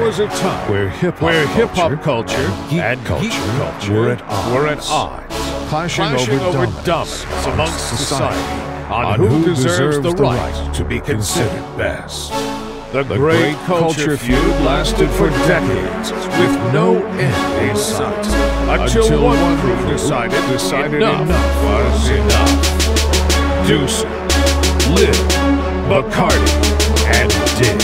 was a time where hip-hop culture and geek culture were at odds, clashing over dominance amongst society on who deserves the right to be considered best. The great culture feud lasted for decades, with no end in sight, until one group decided enough was enough. Deuce, Liv, McCarty, and Dinge,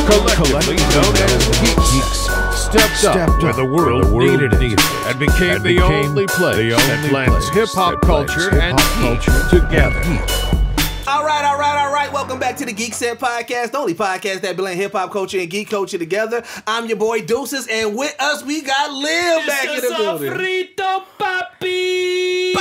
collectively known as Geekset, stepped up where the world needed it and became the only place that blends hip-hop culture and geek together. All right. Welcome back to the Geekset Podcast, the only podcast that blend hip-hop culture and geek culture together. I'm your boy Deuces, and with us we got Liv back in the building. Sofrito, papi!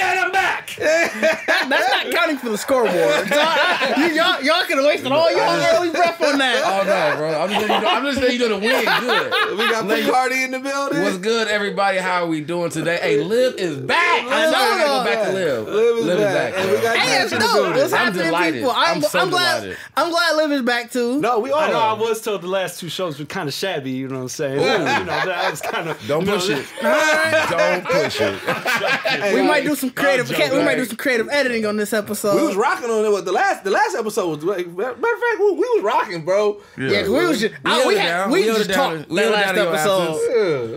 And I'm back! That's not counting for the scoreboard. Y'all could have wasted all y'all early breath on that. Oh no, bro. I'm just saying you doing the win good. We got McCarty in the building. What's good, everybody? How are we doing today? Hey, Liv is back. I know I gotta go back to Liv. Liv is back. And we got Hey, in the building. I'm delighted. I'm so glad. delighted. I'm glad Liv is back too. No, we all I know I are. was told the last two shows were kind of shabby, you know what I'm saying? That was kind of... Don't push it. Don't push it. We might do some creative. We might do some creative editing on this episode. We was rocking on it. The last episode was like, matter of fact, we was rocking, bro. Yeah, cause we was just we just talked that last episode.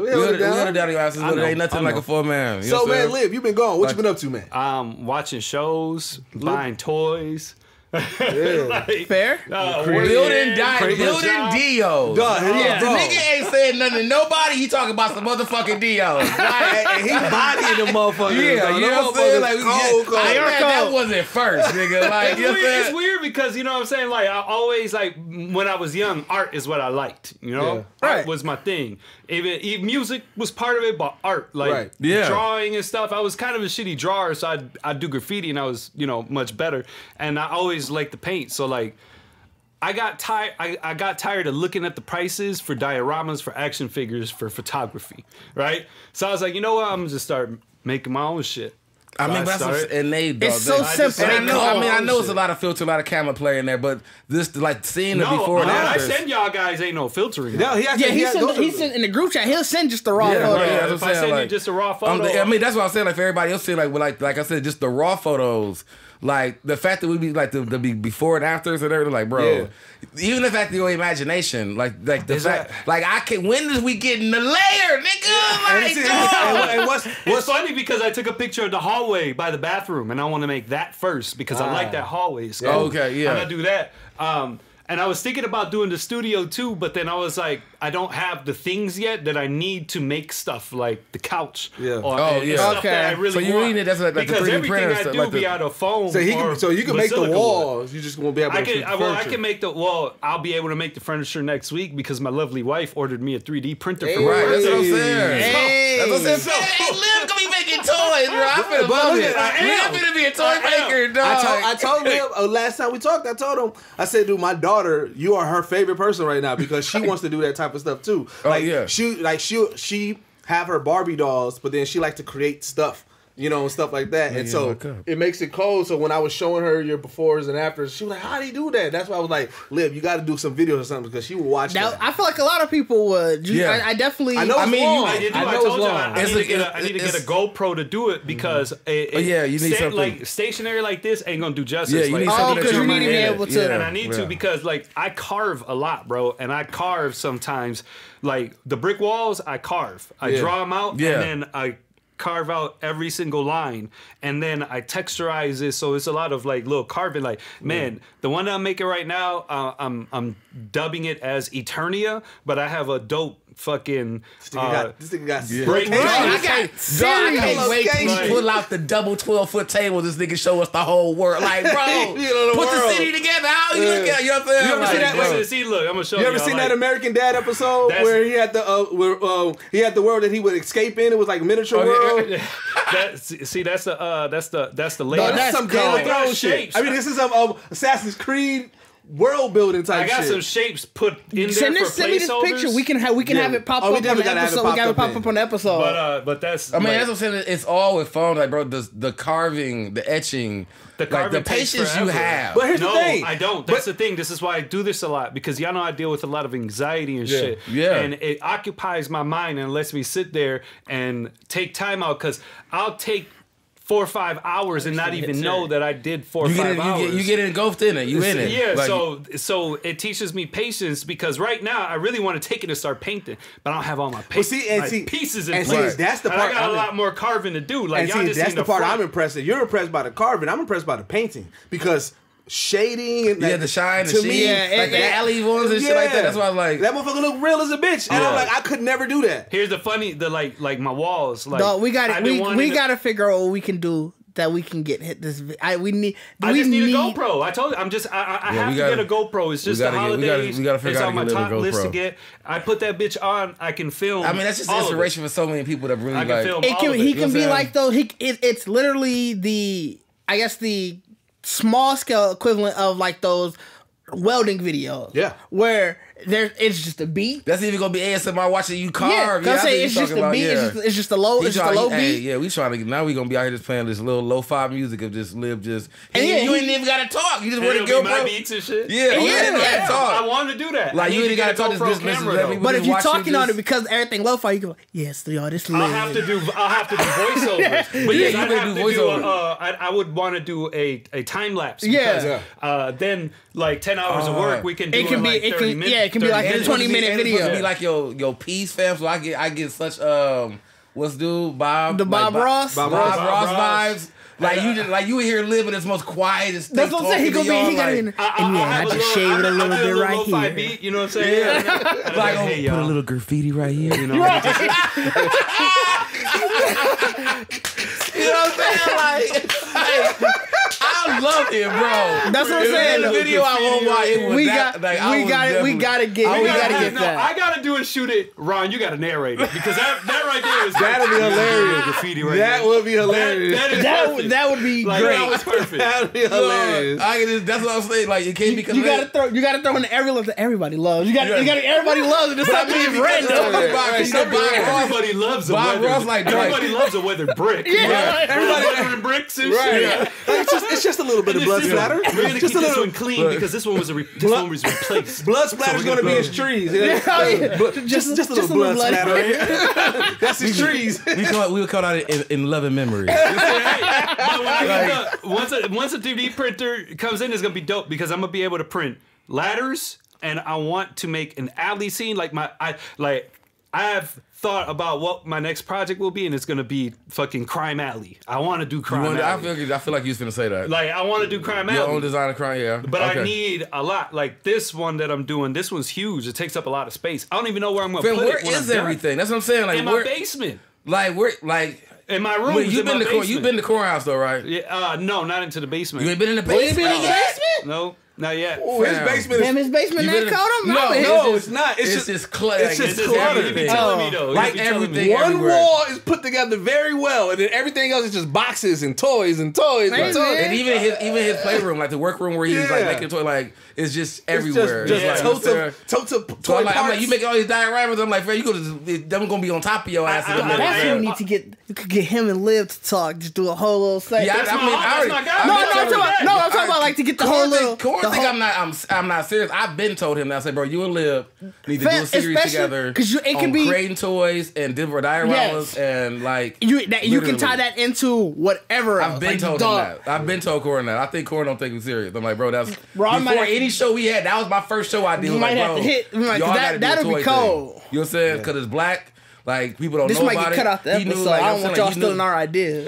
We held it We held down. it down your asses, but it ain't nothing like a full man. You know So what I'm man, saying? Liv, you been gone. What you been up to, man? watching shows, buying toys. Fair. Building Dios. Dog, The bro. nigga ain't saying nothing to nobody. He talking about some motherfucking Dios. And he bodying the motherfuckers. Yeah, you know what I'm saying? Like, that wasn't first, nigga. Like, you know what I'm It's saying? weird because, you know what I'm saying? Like, I always, like, when I was young, art is what I liked, you know? Yeah. Art Right. was my thing. Even music was part of it, but art, like, Right. Yeah. drawing and stuff. I was kind of a shitty drawer, so I'd do graffiti, and I was, you know, much better. And I always liked to paint, so, like, I got tired of looking at the prices for dioramas, for action figures, for photography, right? So I was like, you know what? I'm gonna just start making my own shit. I mean, So that's started- and they. It's so simple. And I know it's a shit. lot of filter, a lot of camera play in there, but this like seeing the No, before and I after. send y'all guys ain't no filtering. No, he Sent in the group chat. He'll send just the raw photo. right, yeah. If that's what I I'm send saying, you like, just a raw photo, I mean, that's what I'm saying. Like for everybody else, like I said, just the raw photos. Like the fact that we be like the before and afters and everything. Like, bro, even the fact of your imagination, like the fact, like I can. When did we get in the layer, nigga? Like, And it's funny because I took a picture of the hallway by the bathroom, and I want to make that first because I like that hallway. So Okay, yeah. I'm gonna do that. And I was thinking about doing the studio too, but then I was like, I don't have the things yet that I need to make stuff like the couch. Yeah. And stuff that I really So you want. need it, that's like the because 3D everything printer I stuff, do like be the- out of foam. So you can make the silica wood. walls. You just won't be able to. I can make the I'll be able to make the furniture next week because my lovely wife ordered me a 3D printer for my Right, that's what I'm birthday. saying. Hey. That's what I'm saying. Hey, Liv gonna be making toys, bro. I'm finna love it. I'm finna be a toy maker, dog. I told him last time we talked. I told him. I said, "Dude, my daughter, you are her favorite person right now because she wants to do that type of stuff too. Like, she have her Barbie dolls, but then she likes to create stuff." You know, and stuff like that. And so it makes it cold. So when I was showing her your befores and afters, she was like, how do you do that? That's why I was like, Liv, you got to do some videos or something because she will watch that. I feel like a lot of people would. Yeah. I definitely. I know it's long. I told you I need to get a GoPro to do it because you need something. like stationary like this ain't gonna do justice. Yeah, you like, need something because you need to be able to. Yeah. and I need to because like I carve a lot, bro, and I carve sometimes like the brick walls. I carve. I draw them out, and then I carve out every single line, and then I texturize it, so it's a lot of like little carving. Like, man, the one that I'm making right now, I'm dubbing it as Eternia, but I have a dope fucking this nigga got break. I can't wait till he pull out the double 12-foot table. This nigga show us the whole world. Like, bro, put the city together. How you look at? You know what I'm saying? You ever seen that? Look, I'm gonna show you. You ever seen that American Dad episode where he had the world that he would escape in? It was like miniature world. that's the layout. No, that's some Game of Thrones shit. I mean, this is Assassin's Creed world building type I got shit. some shapes put in Send there this, for send me this placeholders. picture. We can have it pop up on the episode. We got it pop up on the episode. But that's. I mean, that's what I'm saying. It's all with phone, like, bro. The carving, the etching, the patience you have. But here's the thing. I don't. That's the thing. This is why I do this a lot, because y'all know I deal with a lot of anxiety and shit. Yeah. And it occupies my mind and lets me sit there and take time out, because I'll take 4 or 5 hours and not even know that I did 4 or 5 hours. You get engulfed in it. You in it. Yeah, like, so it teaches me patience, because right now I really want to take it and start painting, but I don't have all my pieces in place. That's the part. I got a lot more carving to do. Like, and that's the part I'm impressed with. You're impressed by the carving. I'm impressed by the painting, because shading and the shine, to the me, like the alley ones and shit like that. That's why I was like, that motherfucker look real as a bitch, and I'm like, I could never do that. Here's the funny, like my walls. Like, no, we got we got to figure out what we can do that we can get hit this. I just need a GoPro. I told you, I have to get a GoPro. It's just the holidays. We gotta figure it's out on my top list to get. I put that bitch on. I can film. I mean, that's just inspiration for so many people that really like. He can be like though. It's literally the small scale equivalent of like those welding videos. Yeah, where it's just a beat. That's even gonna be ASMR watching you carve. Yeah, it's just a beat. It's just a low. It's just a low beat. Yeah, we trying to. Now we gonna be out here just playing this little lo-fi music of just live just. And you ain't even gotta talk. You just want to go, my beats and shit. Yeah, you ain't gotta talk. I want to do that. Like you ain't gotta talk. Just listen. But if you're talking on it because everything lo-fi, you go, yes, this. I'll have to do voiceovers. But yeah, you can do voiceovers. I would want to do a time lapse. Yeah. Then like 10 hours of work, we can do it. Can be 30 minutes. Yeah, it can be like a 20-minute video. It be like your peace fam. So I get such what's dude Bob Ross vibes. Like you here living this most quietest. That's what I'm saying. He gonna be. I just shave it a little bit right here. Beat, you know what I'm saying? Yeah. Like hey, put a little graffiti right here. You know. You know what I'm saying? Like I love it, bro. That's what I'm saying. The video I won't watch. We gotta get that. I gotta do is shoot it. Ron, you gotta narrate it, because that right there is that'll be hilarious. Graffiti right that would be hilarious. That would be great. That was perfect. That'd be hilarious. That's what I'm saying. Like it can't be. You gotta throw in everybody loves. You gotta everybody loves it. It's not being random. Everybody loves a Bob Ross everybody loves a weathered brick. Yeah, everybody weathering bricks and shit. It's just a little bit of blood splatter. We're gonna keep this one clean because this one was replaced. Blood splatter's gonna be his trees. Just a little blood splatter. That's his trees. We would call that in loving memory. Once a 3D printer comes in, it's gonna be dope, because I'm gonna be able to print ladders, and I want to make an alley scene. I have thought about what my next project will be, and it's gonna be fucking crime alley. I want to do crime alley. I feel like you was gonna say that. Like I want to do crime alley. Your own design of crime, yeah. But I need a lot. Like this one that I'm doing, this one's huge. It takes up a lot of space. I don't even know where I'm gonna put it. Where is everything? That's what I'm saying. Like in my basement. In my room. You've been to Courthouse though, right? Yeah. No, not into the basement. You ain't been in the basement? No. Not yet. Oh, his basement is... his basement that cold him? No, it's not. It's just clutter. It's just clutter. You be telling me though. Like everything. One wall is put together very well, and then everything else is just boxes and toys and toys and toys. And even his playroom, like the workroom where he's like making toy, like it's just everywhere. It's just totes of toy parts. I'm like, you making all these dioramas. I'm like, Fred, them gonna be on top of your ass. That's what we need to get. You could get him and Liv to talk. Just do a whole little segment. Yeah, I'm talking about like to get the whole little. I'm not serious. I've been told him that. I said, bro, you and Liv need to do a series together because it can be creating toys and different dioramas and like you can tie that into whatever. I've been told him that. I've been told Corin that. I think Corin don't take me serious. I'm like, bro, that's before any show we had. That was my first show I did. You might have to hit. That'll be cold. You know what I'm saying? Because it's black. Like people don't know about it. This might get cut out the episode. I don't want y'all stealing our ideas.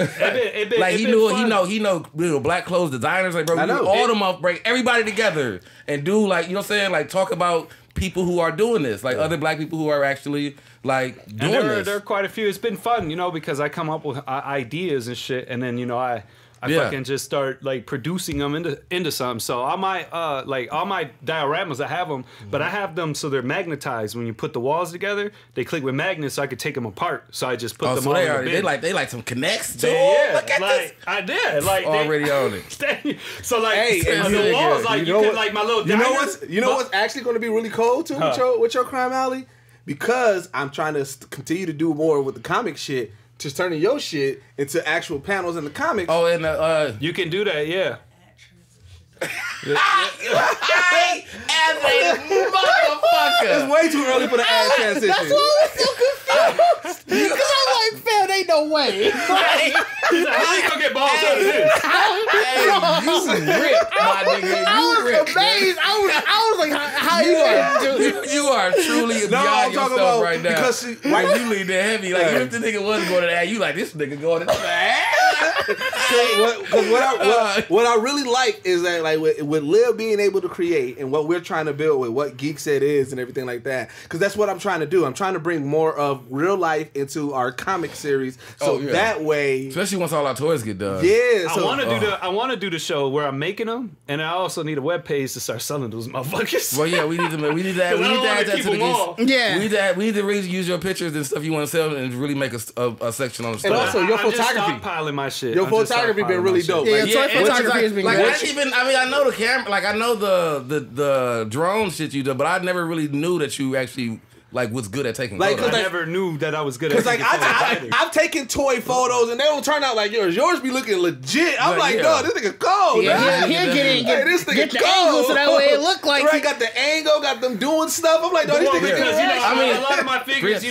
Like he know black clothes designers. Like bro, we do all them up, bring everybody together and do like you know what I'm saying. Like talk about people who are doing this, like other black people who are actually like doing this. There are quite a few. It's been fun, you know, because I come up with ideas and shit, and then you know I I fucking just start like producing them into something. So all my all my dioramas, I have them, but I have them so they're magnetized. When you put the walls together, they click with magnets, so I could take them apart. So I just put them all in the bin. They like some connects too. Yeah, look at this. I did like already on it. So like and the walls, like you could like my little. You know what's actually going to be really cool too with your Crime Alley, because I'm trying to continue to do more with the comic shit. Just turning your shit into actual panels in the comics. Oh, and you can do that, yeah. Motherfucker. It's way too early for the ass transition. That's why I was so confused. Because I'm like, fam, ain't no way. Like, how you gonna get balls out of this? You ripped, my nigga. I was amazed. I was like, how you You are truly beyond yourself right now. Because you lean there heavy. Like, if the nigga was going to that, you like, this nigga going to that. What I really like is that, like, with Lil being able to create and what we're trying to build with what Geekset is and everything like that, because that's what I'm trying to do. I'm trying to bring more of real life into our comic series, so that way, especially once all our toys get done. Yeah, so, I want to do the show where I'm making them, and I also need a web page to start selling those motherfuckers. Well, yeah, we need to add that to the Geeks. Yeah, we need to really use your pictures and stuff you want to sell and really make a section on the store. And also your photography, just stockpiling my shit. Your photography been really dope. Yeah, photography has been like, great. I know the camera, like I know the drone shit you do, but I never really knew that you actually like was good at taking photos. I never knew that I was good at taking photos. Because like I've taken toy photos and they don't turn out like yours. Yours be looking legit. I'm like, no, this nigga cold. Yeah, he'll get this nigga get the angle so that way it look like right. Got the angle, got them doing stuff. I'm like, no, this nigga. A lot of my figures,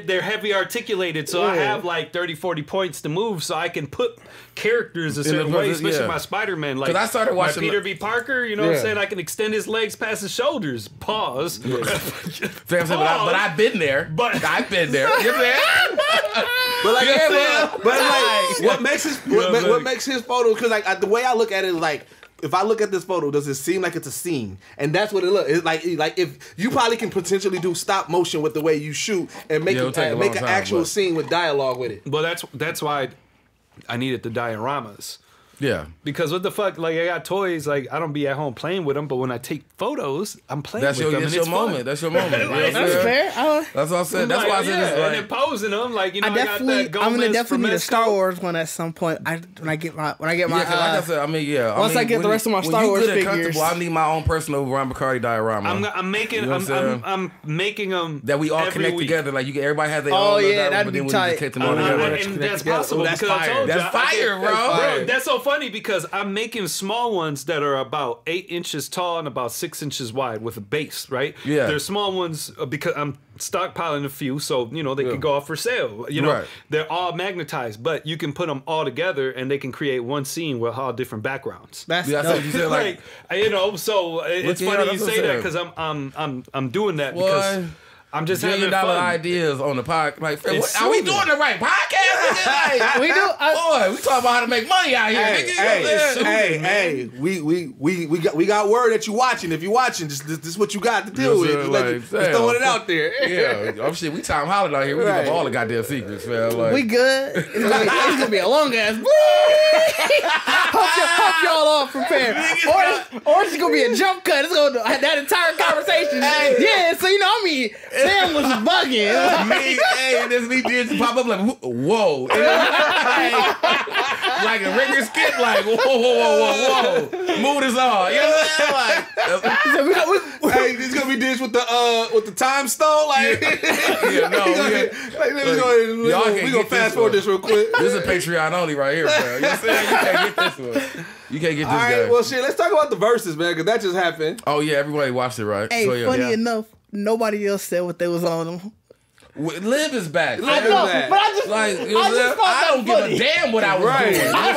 they're heavy articulated, so I have like 30, 40 points to move, so I can put characters a certain way, especially my Spider-Man. Like I started watching Peter B. Parker. You know what I'm saying? I can extend his legs past his shoulders. Pause. But I've been there. But I've been there. You know what I'm saying? What makes his photos? Because like the way I look at it is like, if I look at this photo, does it seem like it's a scene? And that's what it looks. It's like if you probably can potentially do stop motion with the way you shoot and make an actual scene with dialogue with it. Well, that's why I needed the dioramas. Yeah. Because what the fuck, like I got toys, like I don't be at home playing with them, but when I take photos, I'm playing with them. That's your moment. That's your moment. That's fair. That's what I said. That's why I said this. And then posing them, like I got that Gomez. I'm gonna definitely need a Star Wars one at some point. When I get my like I said, once I get the rest of my Star Wars figures, I need my own personal Ron Bacardi diorama. I'm making them that we all connect together. Like everybody has their own. Oh yeah, that'd be tight. And that's possible because I told you, that's fire, bro. That's so funny because I'm making small ones that are about 8 inches tall and about 6 inches wide with a base, right? Yeah. They're small ones because I'm stockpiling a few, so they can go off for sale. They're all magnetized, but you can put them all together and they can create one scene with all different backgrounds. That's what you said, like so it's funny you say that because I'm doing that because I'm just having $1 million ideas on the podcast. Like, are we doing the right podcast? Like, we do. Boy, we talking about how to make money out here. Hey, we got word that you watching. If you watching, this is what you got to deal with. Just throwing it out there. Yeah, shit. We Tom Holland out here. We give up all the goddamn secrets, man. Like, we good. It's gonna be a long ass. Hope y'all all prepared. Or it's gonna be a jump cut. It's gonna that entire conversation. Yeah, so Sam was bugging. And this me did pop up like, whoa. Like a regular skit, like, whoa. Mood is on. You know what I'm saying? Hey, this gonna be this with the time stone. Like, we gonna fast forward this real quick. This is a Patreon only right here, bro. You know what I'm saying? You can't get this one. You can't get this guy. All right, well, shit, let's talk about the verses, man, because that just happened. Oh, yeah, everybody watched it, right? Hey, funny enough, nobody else said what they was on them. Liv is back. I know, but I just I don't give a damn what I was doing. I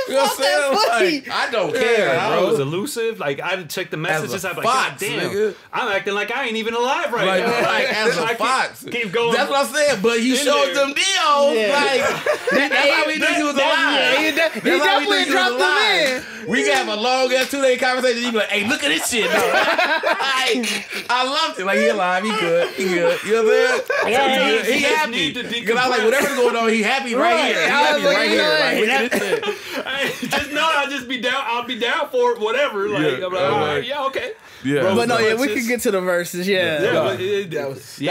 just thought that funny. Like, I don't care, bro. I was elusive. Like I didn't check the messages. I'm like, God damn, nigga. I'm acting like I ain't even alive right now. Like as a fox. Keep going. That's what I'm saying. But you showed them deals. video. Like that's how we knew he was alive. He definitely dropped him in. We can have a long ass 2-day conversation. You be like, hey, look at this shit. No, I loved it. Like, he alive, he good. You know what I'm saying? He happy. Because I was like, whatever's going on, he happy right here. He happy right here. Like, look at this shit. I'll just be down. I'll be down for it, whatever. Like, I'm like, all right, yeah, okay. Yeah, but no, yeah, we could get to the verses. Yeah, that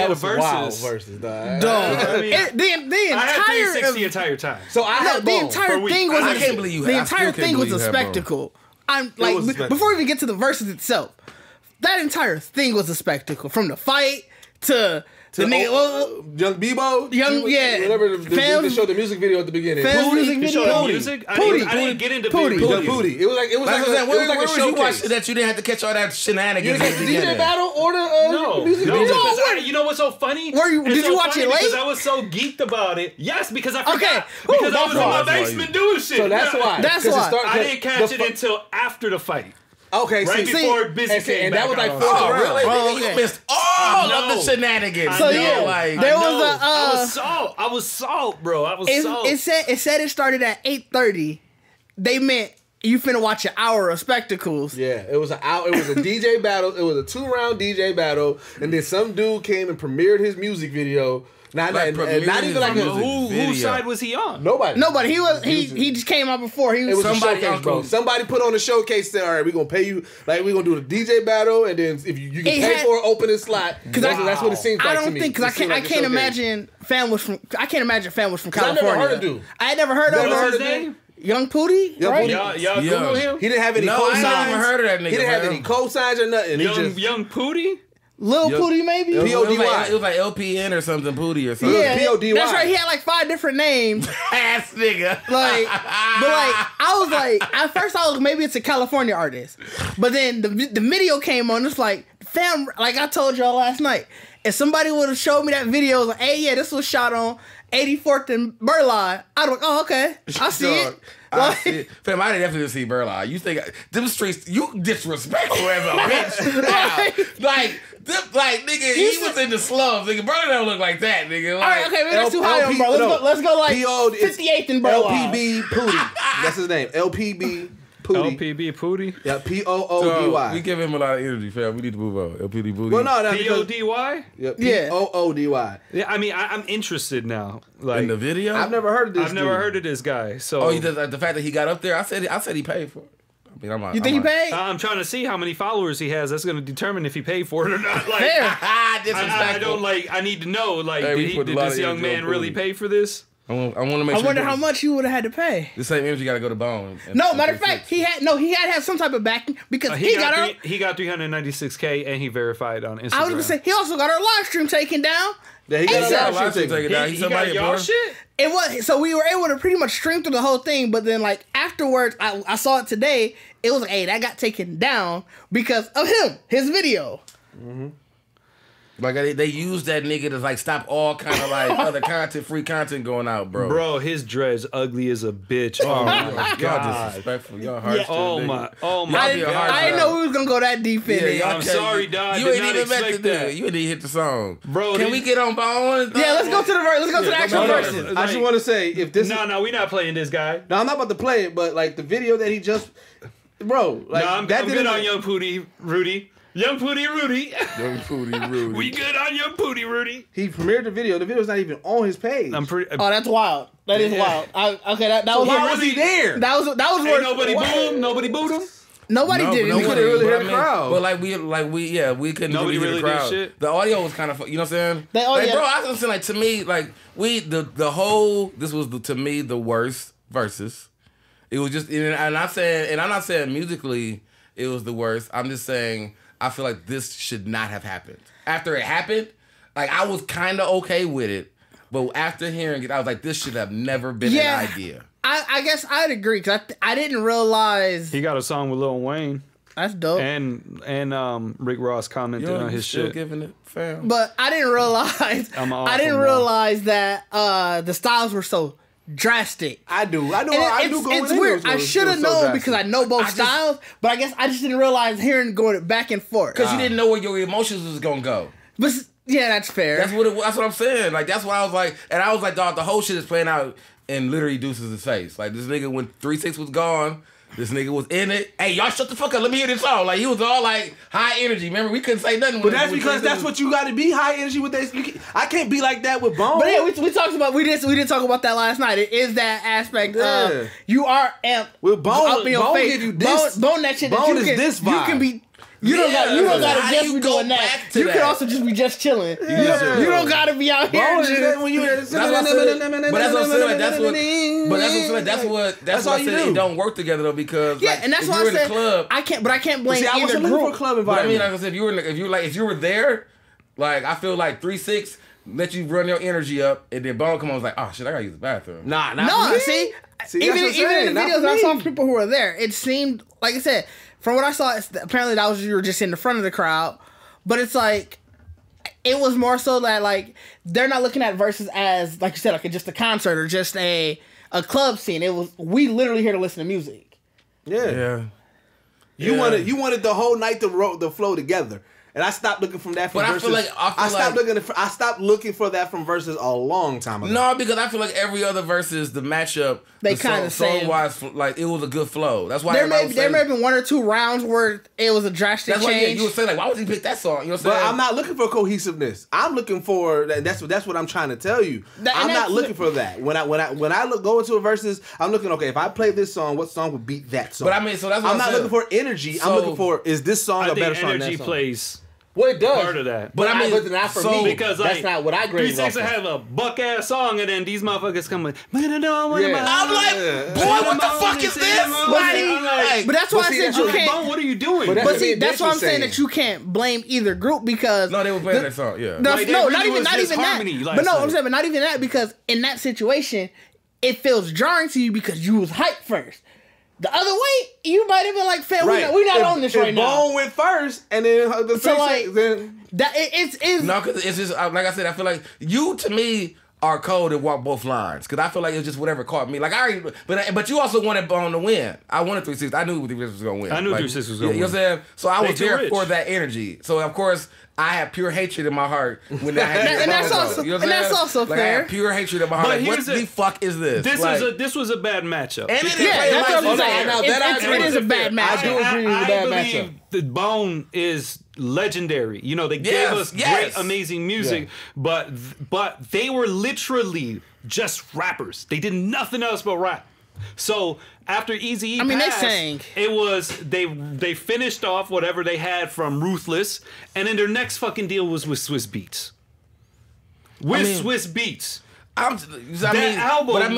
was wild verses. The entire the entire time. So I had the entire thing was. I can't believe you. The entire thing was a spectacle. I'm like, before we even get to the verses itself, that entire thing was a spectacle. From the fight to the nigga, Young Bebo, whatever. They showed the music video at the beginning. Music. I didn't get into Pootie. It was like a showcase. That you didn't have to catch all that shenanigans. You didn't DJ battle or the music video. You know what's so funny? Did you watch it late? Because I was so geeked about it. Yes, because I forgot. Because I was in my basement doing shit. So that's why. I didn't catch it until after the fight. Okay, right before Busy came and back. that was like 4th round. Really? You missed all of the shenanigans. So yeah, there was I was salt, bro. I was salt. It said it started at 8:30. They meant you finna watch an hour of spectacles. Yeah, it was a DJ battle. It was a 2-round DJ battle, and then some dude came and premiered his music video. Not even like whose side was he on? Nobody. He just came out before. It was somebody a showcase, bro. Somebody put on a showcase. Said, "All right, we're gonna pay you. Like we're gonna do the DJ battle, and then if you can pay for an opening slot, because that's what it seems like to me." I can't imagine Fam was from California. I never heard of dude. I had never heard of him. What's his name? Young Pootie, right? Y'all Google him. He didn't have any cosigns. I never even heard of that nigga. He didn't have any cosigns or nothing. Young Pootie. Lil Pootie, maybe? P-O-D-Y. It was like LPN or something, Pootie or something. Yeah, P-O-D-Y. That's right. He had like 5 different names. Ass nigga. I was like, at first I was maybe it's a California artist. But then the video came on. It's like, fam, like I told y'all last night, if somebody would have showed me that video, like, hey, yeah, this was shot on 84th and Burleigh, I'd be like, oh, okay. I see it. Fam, I definitely see Burleigh. You think them streets? You disrespectful as a bitch. Like, nigga, he was in the slums. Nigga, Burleigh don't look like that, nigga. Like, all right, okay, maybe that's too high on bro. Let's go like 58th and Burleigh. LPB Pootie. That's his name. LPB Pootie. LPB Pootie? Yeah, P-O-O-D-Y. So we give him a lot of energy, fam. We need to move on. LPD Pootie. Well, no, P-O-D-Y? Yeah, P-O-O-D-Y. Yeah, I mean, I'm interested now. Like, in the video? I've never heard of this I've never heard of this guy. So. Oh, the fact that he got up there, I said he paid for it. I mean, you think he paid? I'm trying to see how many followers he has. That's going to determine if he paid for it or not. Like, I don't like. I need to know. Like, did this young man really pay for this? I want to make sure. I wonder how much you would have had to pay. The same energy got to go to Bone. No, matter of fact, he had to have some type of backing because he got 396K and he verified on Instagram. I was gonna say he also got our live stream taken down. Yeah, he got our live stream taken down. He got y'all shit. It was so we were able to pretty much stream through the whole thing, but then like afterwards, I saw it today. It was like, hey, that got taken down because of him, his video. Mm-hmm. Like they used that nigga to like stop all kind of like other free content going out, bro. Bro, his dreads ugly as a bitch. Oh my god, y'all disrespectful. Y'all harsh. Oh my I didn't know we was gonna go that deep in it. I'm sorry, dog. You ain't even meant to do it. You didn't hit the song, bro. Can we get on Bone? Yeah, let's go to the verse. Let's go to the actual verses. I just want to say if this. No, we're not playing this guy. No, I'm not about to play it, but like the video that he just, bro. Like, I'm good on Young Pootie, Rudy. Young Pootie Rudy. Young Pootie Rudy. We good on Young Pootie Rudy. He premiered the video. The video's not even on his page. Oh, that's wild. That is wild. Okay, that was. Why was he there? That was worth. Nobody booed him. Nobody booed him. Nobody did it. We couldn't really hear the crowd. But we couldn't Nobody really hear the crowd. did shit. The audio was kind of, you know what I'm saying? Bro, I was saying, like, to me, like, this was to me the worst versus. It was just, and I'm not saying musically it was the worst. I'm just saying I feel like this should not have happened. After it happened, like, I was kind of okay with it, but after hearing it, I was like, this should have never been an idea. I guess I'd agree because I didn't realize he got a song with Lil Wayne. That's dope. And Rick Ross commented on his shit. Giving it, fam. But I didn't realize. Realize that the styles were so drastic. I do. It's weird. I should have known because I know both styles, but I guess I just didn't realize hearing going back and forth because you didn't know where your emotions was gonna go. But Yeah, that's fair. That's what I'm saying. Like that's why I was like, and I was like, dog, the whole shit is playing out in literally Deuce's face. Like this nigga when 3-6 was gone. This nigga was in it. Hey, y'all shut the fuck up. Let me hear this song. Like, he was all like high energy. Remember, we couldn't say nothing. But that's because that's what you got to be, high energy with this. I can't be like that with Bone. But yeah, we talked about, we did talk about that last night. It is that aspect of you are amped. With Bone, up in your Bone face. give you this. Bone that shit Bone that you is can, this vibe. You can be... You don't gotta just be doing that. You can also just be just chilling. Yeah. You don't gotta be out here. Bone is when you. That's what I'm saying. But that's what I'm saying. Like, that's what I said. It don't work together though because and that's why I said, club, I can't blame I either wasn't group. looking for a club environment. But I mean, like I said, if you were there, like I feel like 3-6 let you run your energy up, and then Bone come on was like, oh shit, I gotta use the bathroom. See, even in the videos I saw from people who were there, it seemed like I said. From what I saw, apparently that was you were just in the front of the crowd, but it's like it was more so that like they're not looking at Versus as like you said like just a concert or just a club scene. It was we literally here to listen to music. Yeah. You wanted the whole night to flow together. And I stopped looking from that from Versus. I stopped looking for that from Versus a long time ago. No, because I feel like every other Versus, the matchup, they kind of song wise, like it was a good flow. That's why there may have been 1 or 2 rounds where it was a drastic change. Why, you would say like, why would he pick that song? You know what I'm saying? But I'm not looking for cohesiveness. I'm looking for that's what I'm trying to tell you. I'm not looking for that. When I go into a Versus, I'm looking if I play this song, what song would beat that song? But I mean, so that's what I'm not looking for energy. So, I'm looking for is this song a better song than that song? Energy plays. Well, it does. Part of that. But I mean, but not for me. Because that's not what I grade. 3-6 have a buck ass song, and then these motherfuckers come with. I'm like, boy, what the fuck is this? But that's why I said you can't. What are you doing? But see, that's why I'm saying that you can't blame either group because no, they were playing that song. Yeah. Not even that. But no, I'm saying, but not even that because in that situation, it feels jarring to you because you was hyped first. The other way, you might have been like, "Fam, we not on this right now." Bone went first, and then the then that it's no, because it's just like I said. I feel like you to me are cold and walk both lines because I feel like it's just whatever caught me. Like I already, but you also wanted Bone to win. I wanted 3-6. I knew 3-6 was gonna win. I knew 3-6 was gonna win. You know what I'm saying? So I was there for that energy. So of course. I have pure hatred in my heart when I had and that's also like, fair. I have pure hatred in my heart. Like, what the fuck is this? This was a bad matchup. And that's what I'm saying. It is a bad matchup. I do agree with a bad matchup. I believe the Bone is legendary. You know, they gave us great, amazing music, but they were literally just rappers. They did nothing else but rap. So after Eazy-E passed, they sang. It was they finished off whatever they had from Ruthless, and then their next fucking deal was with Swiss Beats. Swiss Beats. That album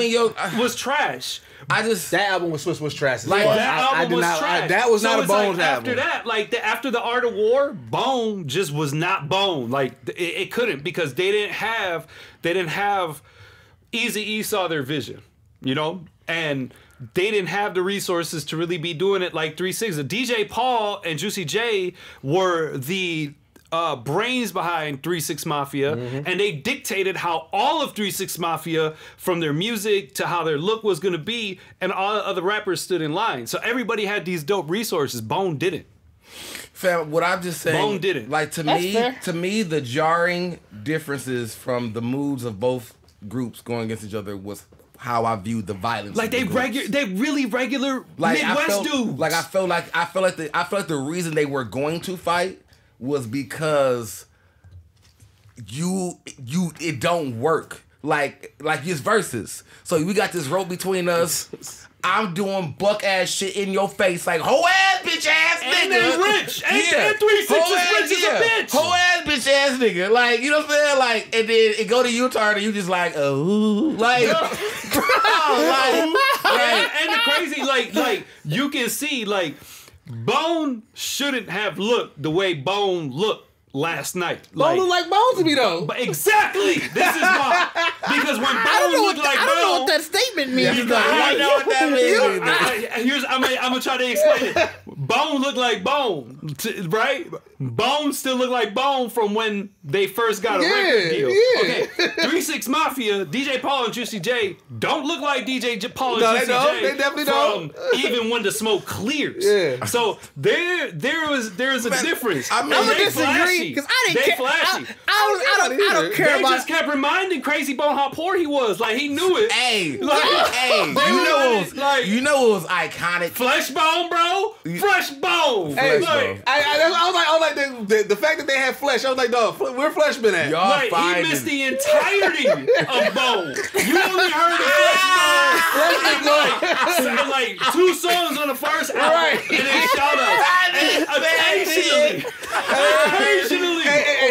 was trash. That album with Swiss was trash. Like that album was trash. That was not a Bones album. After that, after the Art of War, Bone just was not Bone. Like it couldn't because they didn't have Eazy-E saw their vision, you know. And they didn't have the resources to really be doing it like 3-6. DJ Paul and Juicy J were the brains behind 3-6 Mafia, and they dictated how all of 3-6 Mafia, from their music to how their look was going to be, and all the other rappers stood in line. So everybody had these dope resources. Bone didn't. Fam, what I'm just saying, Bone didn't. Like to me, the jarring differences from the moods of both groups going against each other was how I viewed the violence. Like they really regular Midwest dudes. Like I felt like the reason they were going to fight was because it don't work. Like it's Versus. So we got this rope between us. I'm doing buck ass shit in your face, like hoe ass bitch ass nigga. And then rich. And 3-6 is rich as a bitch. Hoe ass bitch ass nigga. Like, you know what I'm saying? Like, and then it go to U-turn and you just like, oh, like, and the crazy, like you can see, like, Bone shouldn't have looked the way Bone looked last night. Bone look like Bone to me though. But exactly. This is why. Because when Bone looked like Bone, I don't know what that statement means. I know what that means. I'm gonna try to explain it. Bone looked like Bone, right? Bone still looked like Bone from when they first got a record deal. Okay, 3-6 Mafia, DJ Paul and Juicy J don't look like DJ Paul and Juicy J. They definitely don't. Even when the smoke clears. Yeah. So there's a difference. I'm gonna disagree because I didn't care. I don't care about. They just kept reminding Crazy Bone how poor he was. Like he knew it. Hey, you know what was iconic? Flesh Bone, bro. Fresh Bone. Hey, I was like the fact that they had flesh. I was like, dog, where Flesh been at? Like he missed the entirety of Bone. You only heard of Flesh Bone like 2 songs on the first album, and then shout out. Occasionally,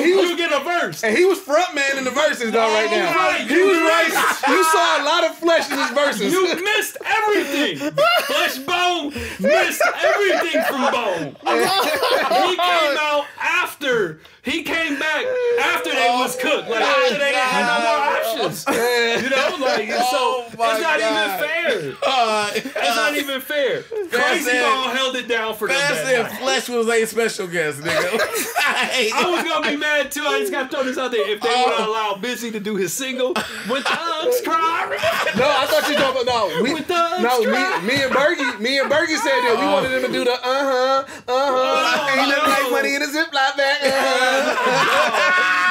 you get a verse. And he was front man in the verses though right now. Right. He was right. You saw a lot of flesh in his verses. You missed everything. Flesh Bone missed everything from Bone. He came out after. He came back after they was cooked. Like after they had no more options. You know, like so it's not even fair. It's not even fair. Crazy Bone held it down for them. Said Flesh was a special guest, nigga. I was gonna be mad too. I just got to throw this out there. If they would have allowed Busy to do his single with Thugs Cry. No, I thought you were talking about me and Bergie said that we wanted him to do the ain't nothing like money in a Ziploc bag.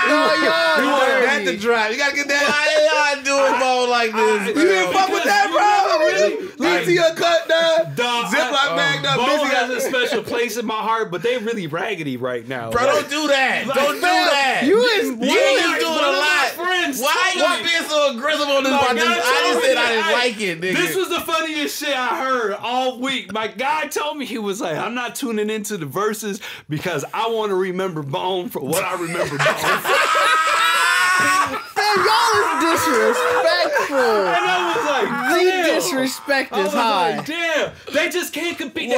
You wanted that to drive. You gotta get that. Why y'all doing Bone like this? You didn't fuck with that, bro. Really? Leave to your cut, dog. Ziploc bag, dog. Bone has a special place in my heart, but they really raggedy right now. Bro, don't do that. Don't do that. You is doing a lot. Why you being so aggressive on this podcast? I just said I didn't like it, nigga. This was the funniest shit I heard all week. My guy told me, he was like, I'm not tuning into the verses because I want to remember Bone for what I remember Bone. Y'all is disrespectful. And I was like, damn. The disrespect is high. Like, damn. They just can't compete.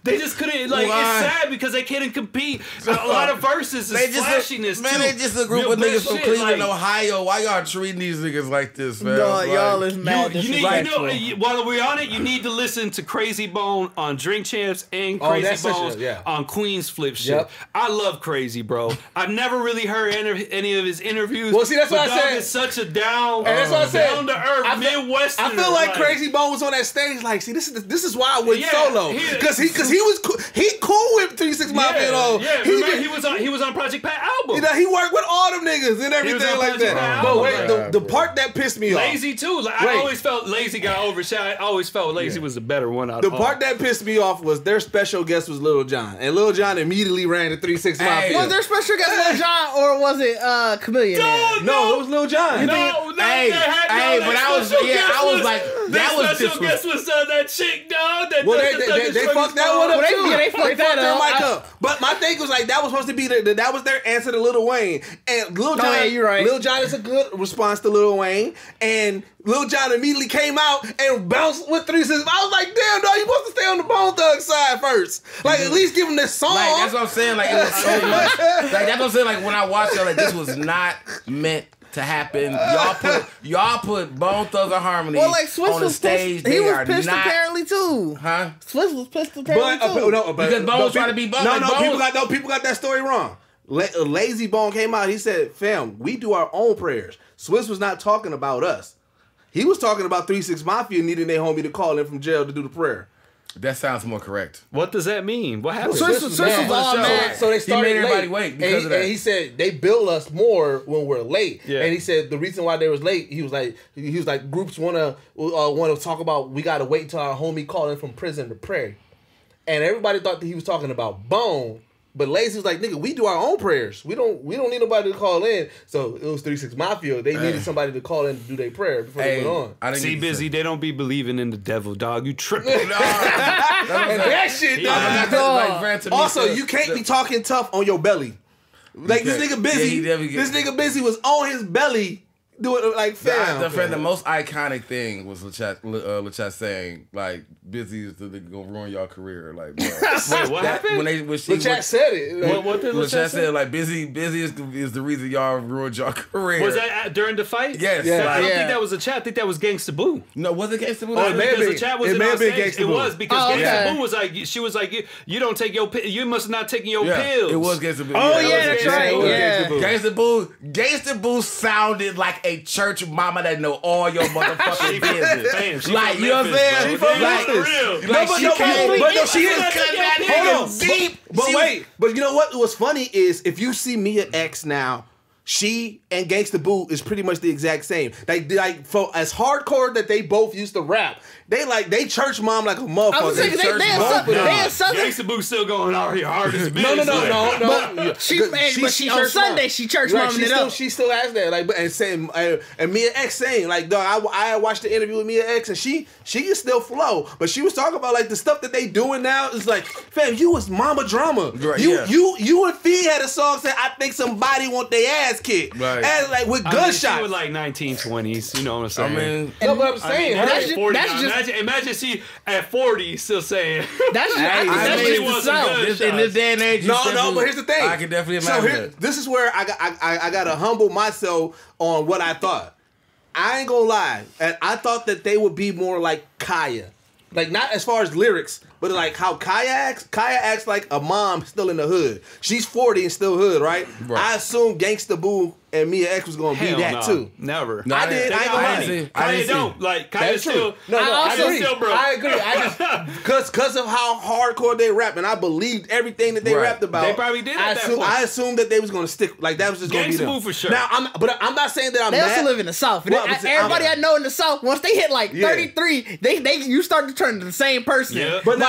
They just couldn't. Like, it's sad because they couldn't compete. A lot of verses is flashiness. They just a group of niggas from Cleveland, Ohio. Why y'all treating these niggas like this, man? No, y'all is mad disrespectful. While we're on it, you need to listen to Crazy Bone on Drink Champs and Crazy Bones on Queen's Flip shit. Yep. I love Crazy, bro. I've never really heard any of his interviews. Well, see, that's what I said. It's such a down to earth Midwestern. I feel like Crazy Bone was on that stage. Like, see, this is why I went solo because he was cool with 3-6 Mafia. Yeah, he was on Project Pat album. You know, he worked with all them niggas and everything like that. But wait, the part that pissed me off. Lazy too. Like, I always felt Lazy got overshot. I always felt Lazy was the better one out of all. The part that pissed me off was their special guest was Lil Jon, and Lil Jon immediately ran to 3-6 Mafia. Was their special guest Lil Jon or was it Chameleon? No, it was Lil Jon. But I was like, that was special guest was that chick, dog. They fucked that one up too. They fucked that up. But my thing was like, that was supposed to be that was their answer to Lil Wayne, and Lil Jon. You're right. Lil Jon is a good response to Lil Wayne, and Lil Jon immediately came out and bounced with 3-6. I was like, damn, dog, you supposed to stay on the Bone Thug side first. Like, at least give him this song. Like, that's what I'm saying. Like, it was so much. Like, that's what I'm saying. Like, when I watched it, like, this was not meant to happen. Y'all put Bone Thugs and Harmony on the stage. He was pissed apparently too. Huh? Swiss was pissed apparently too. Because Bone was trying to be Bone. People got that story wrong. Lazy Bone came out. He said, "Fam, we do our own prayers." Swiss was not talking about us. He was talking about 3-6 Mafia needing their homie to call in from jail to do the prayer. That sounds more correct. What does that mean? What happened? Swiss was all mad. So they started he made everybody late. wait because of that. And he said they bill us more when we're late. Yeah. And he said the reason why they was late, he was like groups wanna talk about we gotta wait till our homie call in from prison to pray. And everybody thought that he was talking about Bone. But Lazy was like, nigga, we do our own prayers. We don't need nobody to call in. So it was 3-6 Mafia. They needed somebody to call in to do their prayer before they went on. See, Busy, they don't be believing in the devil, dog. You tripping. And that shit, dog. Also, you can't be talking tough on your belly. Like this nigga Busy. This nigga Busy was on his belly Do it like fam. The most iconic thing was LaChat saying like, "Busy is the nigga gonna ruin y'all career." Like, bro. Wait, what happened? LaChat said it. Like, what did LaChat say? Like, busy is the reason y'all ruined y'all career. Was that during the fight? Yes. Yeah. I don't think that was a chat. I think that was Gangsta Boo. No, was it Gangsta Boo? Oh, it may have been. The chat was It may have been Gangsta Gangsta Boo. It was because okay. Gangsta Boo was like, she was like, you don't take your you must not taking your pills. It was Gangsta Boo. Oh yeah, that's right. Yeah. Gangsta Boo sounded like a church mama that know all your motherfucking business. Damn, she Like, from you know what I'm Memphis, saying? bro. Like, real. Like, she is Hold cutting that on. nigga deep. But wait, but you know what? What's funny is if you see Mia X now, she and Gangsta Boo is pretty much the exact same. Like for as hardcore that they both used to rap, they church mom like a motherfucker. I was thinking they had Southern. Gangsta Boo still going out here hard as No. But she on Sunday she church momming it up. She still has that. Like and saying and Mia X saying like, dog, I watched the interview with Mia X and she can still flow, but she was talking about like the stuff that they doing now is like, fam, you was mama drama. Right, You and Fee had a song saying I think somebody want their ass kicked. Right. And like with gunshots. She was like 1920s. You know what I'm saying? I mean, no, but I'm saying imagine she at 40 still saying That's just the South. in this day and age, no, but here's the thing. I can definitely imagine that. This is where I gotta humble myself on what I thought. I ain't gonna lie, and I thought that they would be more like Kaya, like not as far as lyrics, but like how Kaya acts. Kaya acts like a mom still in the hood. She's 40 and still hood, right? I assume Gangsta Boo and Mia X was gonna be that too. Never. No, I did. I ain't gonna lie. Kaya don't. Like Kaya still. I agree. Still broke. I agree. I just because of how hardcore they rap, and I believed everything that they rapped about. They probably did. I assumed that they was gonna stick. Like that was just gonna be them. Gangsta Boo for sure. Now I'm not saying that I'm They mad. also live in the South. Well, Everybody I know in the South, once they hit like 33, you start to turn into the same person. Yeah. But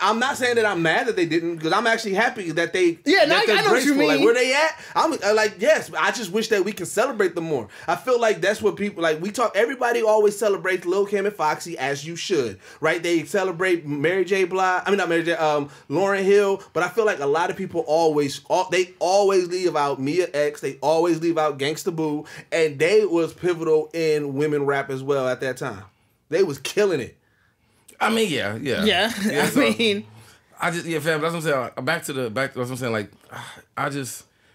I'm not saying that I'm mad that they didn't, because I'm actually happy that they. Yeah, that I know what you mean. Like where they at? I'm like, yes. I just wish that we can celebrate them more. I feel like that's what people like. We talk. Everybody always celebrates Lil Kim and Foxy, as you should, right? They celebrate Mary J. Blige. I mean, not Mary J. Lauryn Hill. But I feel like a lot of people always leave out Mia X. They always leave out Gangsta Boo, and they was pivotal in women rap as well at that time. They was killing it. I mean, yeah. I mean, fam. That's what I'm saying. Back to what I'm saying. Like,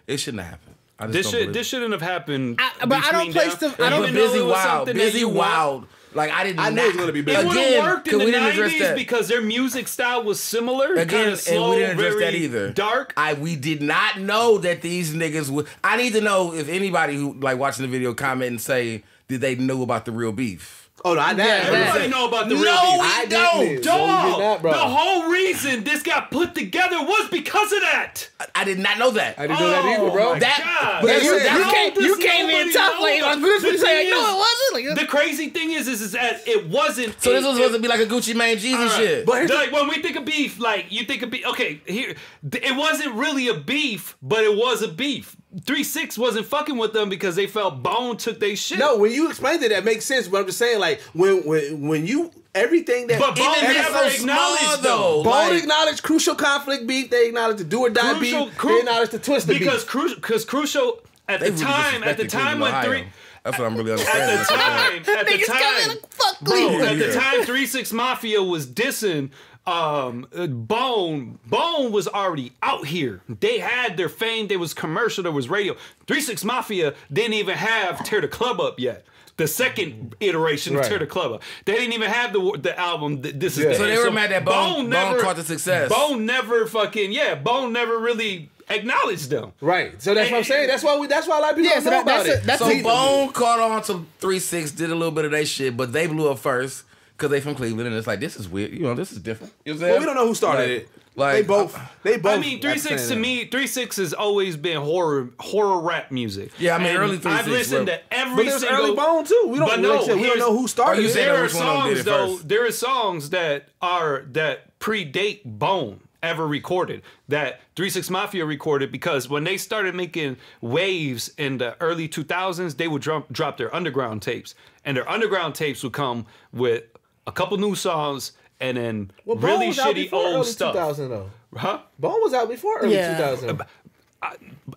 it shouldn't have happened. This shouldn't have happened. But I don't place them. I don't. Busy Wild. Like I knew it was gonna be busy. It would have worked in the 90s because their music style was similar. Again, slow, and we didn't address that very either. Dark. We did not know that these niggas would. I need to know if anybody who like watching the video comment and say, did they know about the real beef? Oh no, everybody know about the real beef. I don't. Dog, the whole reason this got put together was because of that. I did not know that. I didn't know that either, bro. You came in tough like this saying no, it wasn't. Like, the crazy thing is that it wasn't. So this was supposed to be like a Gucci Mane Jeezy shit. But like when we think of beef, like you think of beef. Okay, here it wasn't really a beef, but it was a beef. 3-6 wasn't fucking with them because they felt Bone took their shit. No, when you explained it, that makes sense. But I'm just saying, like when you everything that but Bone never acknowledged though. Bone acknowledged Crucial conflict beef. They acknowledged the Do or Die beef. They acknowleded the Twister beef. Because Crucial at the time when That's what I'm really understanding. At the time, 3-6 Mafia was dissing. Bone was already out here. They had their fame. There was commercial. There was radio. 3-6 Mafia didn't even have Tear the Club Up yet. The second iteration of Tear the Club Up. They didn't even have the album. This is the so they were mad that Bone caught the success. Bone never really acknowledged them. Right. So that's what I'm saying. That's why a lot of people don't know about it. So Bone caught on to 3-6, did a little bit of their shit, but they blew up first. Because they from Cleveland, and it's like, this is weird. You know, this is different. You know what I'm saying? Well, we don't know who started it. Like, they both. I mean, 3-6 to me, 3-6 has always been horror rap music. Yeah, I mean, and early 3-6. I've listened to every but there's single. early Bone too. We don't know who started it. There are songs though. There are songs that predate Bone ever recorded that 3-6 Mafia recorded, because when they started making waves in the early 2000s, they would drop their underground tapes, and their underground tapes would come with a couple new songs and then really shitty old stuff. 2000 though. Huh? Bone was out before early 2000.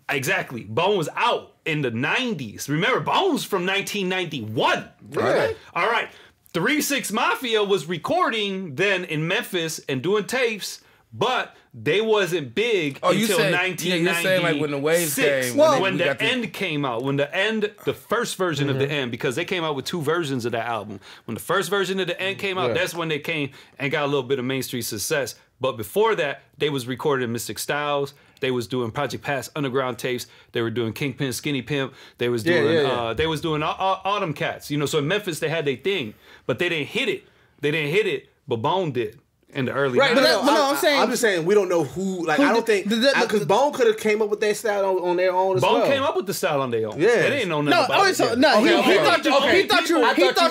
Exactly. Bone was out in the 90s. Remember, Bone's from 1991. Really? All right. 3 6 Mafia was recording then in Memphis and doing tapes, but they wasn't big until 1996. Yeah, you're saying like when the waves came. When the End came out. When the End, the first version of the End, because they came out with 2 versions of that album. When the first version of the End came out, that's when they came and got a little bit of mainstream success. But before that, they was recording Mystic Styles. They was doing Project Pass underground tapes. They were doing Kingpin, Skinny Pimp. They was doing they was doing all them cats. You know, so in Memphis they had their thing, but they didn't hit it. They didn't hit it, but Bone did. In the early 90s. I'm just saying we don't know who. Like I don't think because Bone could have came up with their style on their own as well. Bone came up with the style on their own. Yeah, they didn't know nothing about it. He thought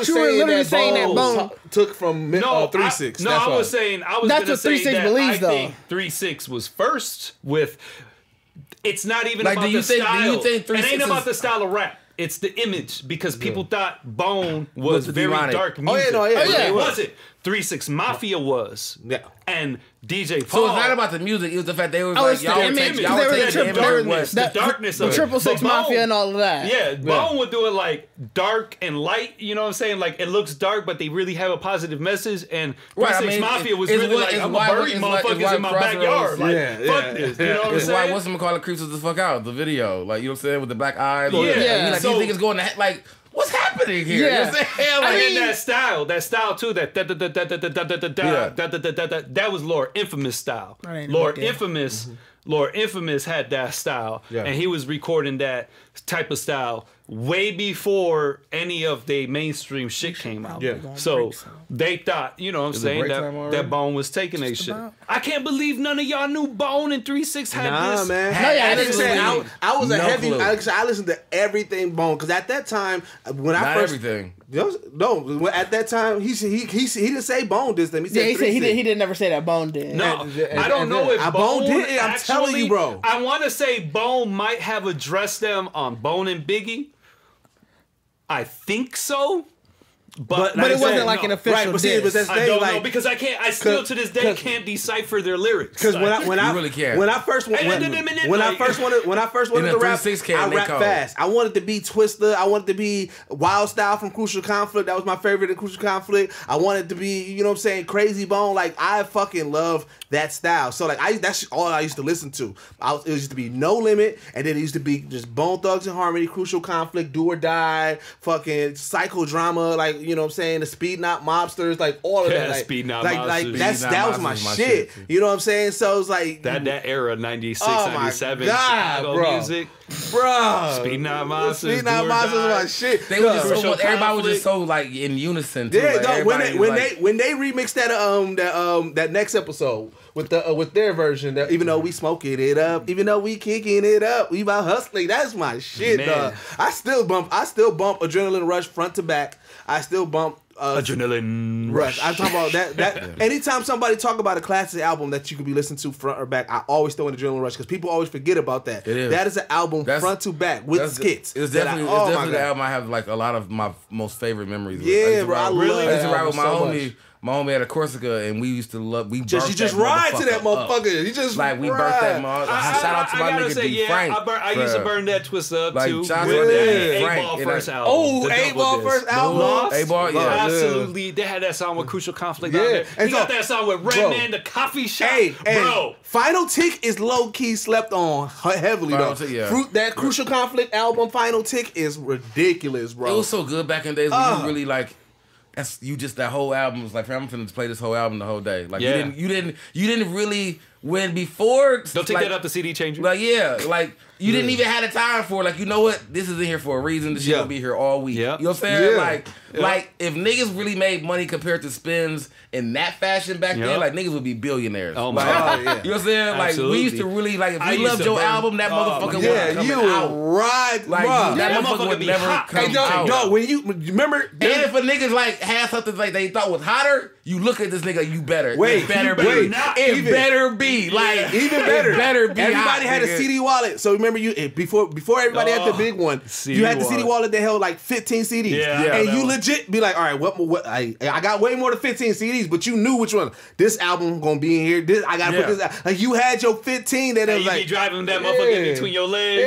you were literally saying that Bone took from 3-6. No, I was saying that's what 3-6 believes though. I think 3-6 was first with. It's not even about the style. Do you think it ain't about the style of rap. It's the image because people thought Bone was very dark music. It wasn't. 3-6 Mafia was. Yeah. And DJ Paul. So it's not about the music, it was the fact they were like, y'all were taking the darkness of the 666 Mafia and all of that. Yeah, Bone would do it like dark and light, you know what I'm saying? Like it looks dark, but they really have a positive message. And 3-6 Mafia was really like, I'm gonna bury motherfuckers in my backyard. Like, fuck this. You know what I'm saying? Why whatchamacallit creeps us the fuck out, the video. Like, you know what I'm saying? With the black eyes. Yeah. Like, these niggas going to, like, what's happening here? Yeah. You know what I'm saying? Like, and that style too, that was Lord Infamous style. Lord Infamous had that style, and he was recording that type of style way before any of the mainstream shit came out. Yeah. So they thought, you know what I'm saying, that Bone was taking their shit. I can't believe none of y'all knew Bone and 3-6 had this. Man. I was a heavy. I listened to everything Bone because at that time when I first everything. No, at that time he didn't say Bone did them. He said he didn't never say that Bone did. No, I don't know if Bone did it. I'm telling you, bro. I want to say Bone might have addressed them on Bone and Biggie. I think so. But it wasn't like an official diss. I don't know because I still to this day can't decipher their lyrics. Because when I first wanted to rap, I rap fast. I wanted to be Twista. I wanted to be Wild Style from Crucial Conflict. That was my favorite in Crucial Conflict. I wanted to be, you know what I'm saying, Crazy Bone. Like I fucking love that style. So like that's all I used to listen to. It used to be No Limit, and then it used to be just Bone Thugs and Harmony, Crucial Conflict, Do or Die, fucking Psychodrama, like, you know what I'm saying, the Speed Knot Mobsters, like all of that. Like, Speed Knot Mobsters. That was my shit. You know what I'm saying? So it's like that era, 96, 97, Chicago music. Bro. Speed Knot Mobsters. Speed Knot Mobsters was my shit. They were just so, everybody was just so like in unison too. Yeah, like, when they remixed that next episode with their version, that even though we smoking it up, even though we kicking it up, we about hustling. That's my shit, dog. I still bump Adrenaline Rush front to back. I still bump Adrenaline Rush. I'm talking about that. Anytime somebody talk about a classic album that you could be listening to front or back, I always throw in Adrenaline Rush because people always forget about that. That is an album front to back with skits. It's definitely the album I have like a lot of my most favorite memories. Yeah, bro. I used to ride with my homie. My homie had a Corsica, and we used to love. You just ride to that motherfucker. You just like we burnt that motherfucker. Shout out to my nigga D Frank. I used to burn that Twista up too. Shout out to A-Ball first album. Oh, A-Ball first album. A-Ball, yeah, absolutely. They had that song with Crucial Conflict on there. He got that song with Redman, the coffee shop. Bro, Final Tick is low key slept on heavily though. That Crucial Conflict album, Final Tick, is ridiculous, bro. It was so good back in the days when you really like. That whole album was like, I'm finna play this whole album the whole day. Like you didn't really when before. Don't take that up the CD changer. Like you didn't even have the time for it. Like, you know what? This is in here for a reason. This shit will be here all week. You know what I'm saying? Like if niggas really made money compared to spins in that fashion back then, like niggas would be billionaires. Oh my God. You know what I'm saying? Like we used to really like if we loved your album, that motherfucker would come out. Right, like that motherfucker would never come out. Dog, when you remember, and if a niggas like had something like they thought was hotter, you look at this nigga, you better. It better be be. Like, even better. Better be. Everybody had a CD wallet. So remember, before everybody had the big one, you had the CD wallet that held like 15 CDs. Yeah, and you legit be like, all right, what I got way more than 15 CDs, but you knew which one. This album gonna be in here. I gotta put this out. Like, you had your 15 that was like, you be driving that motherfucker in between your legs.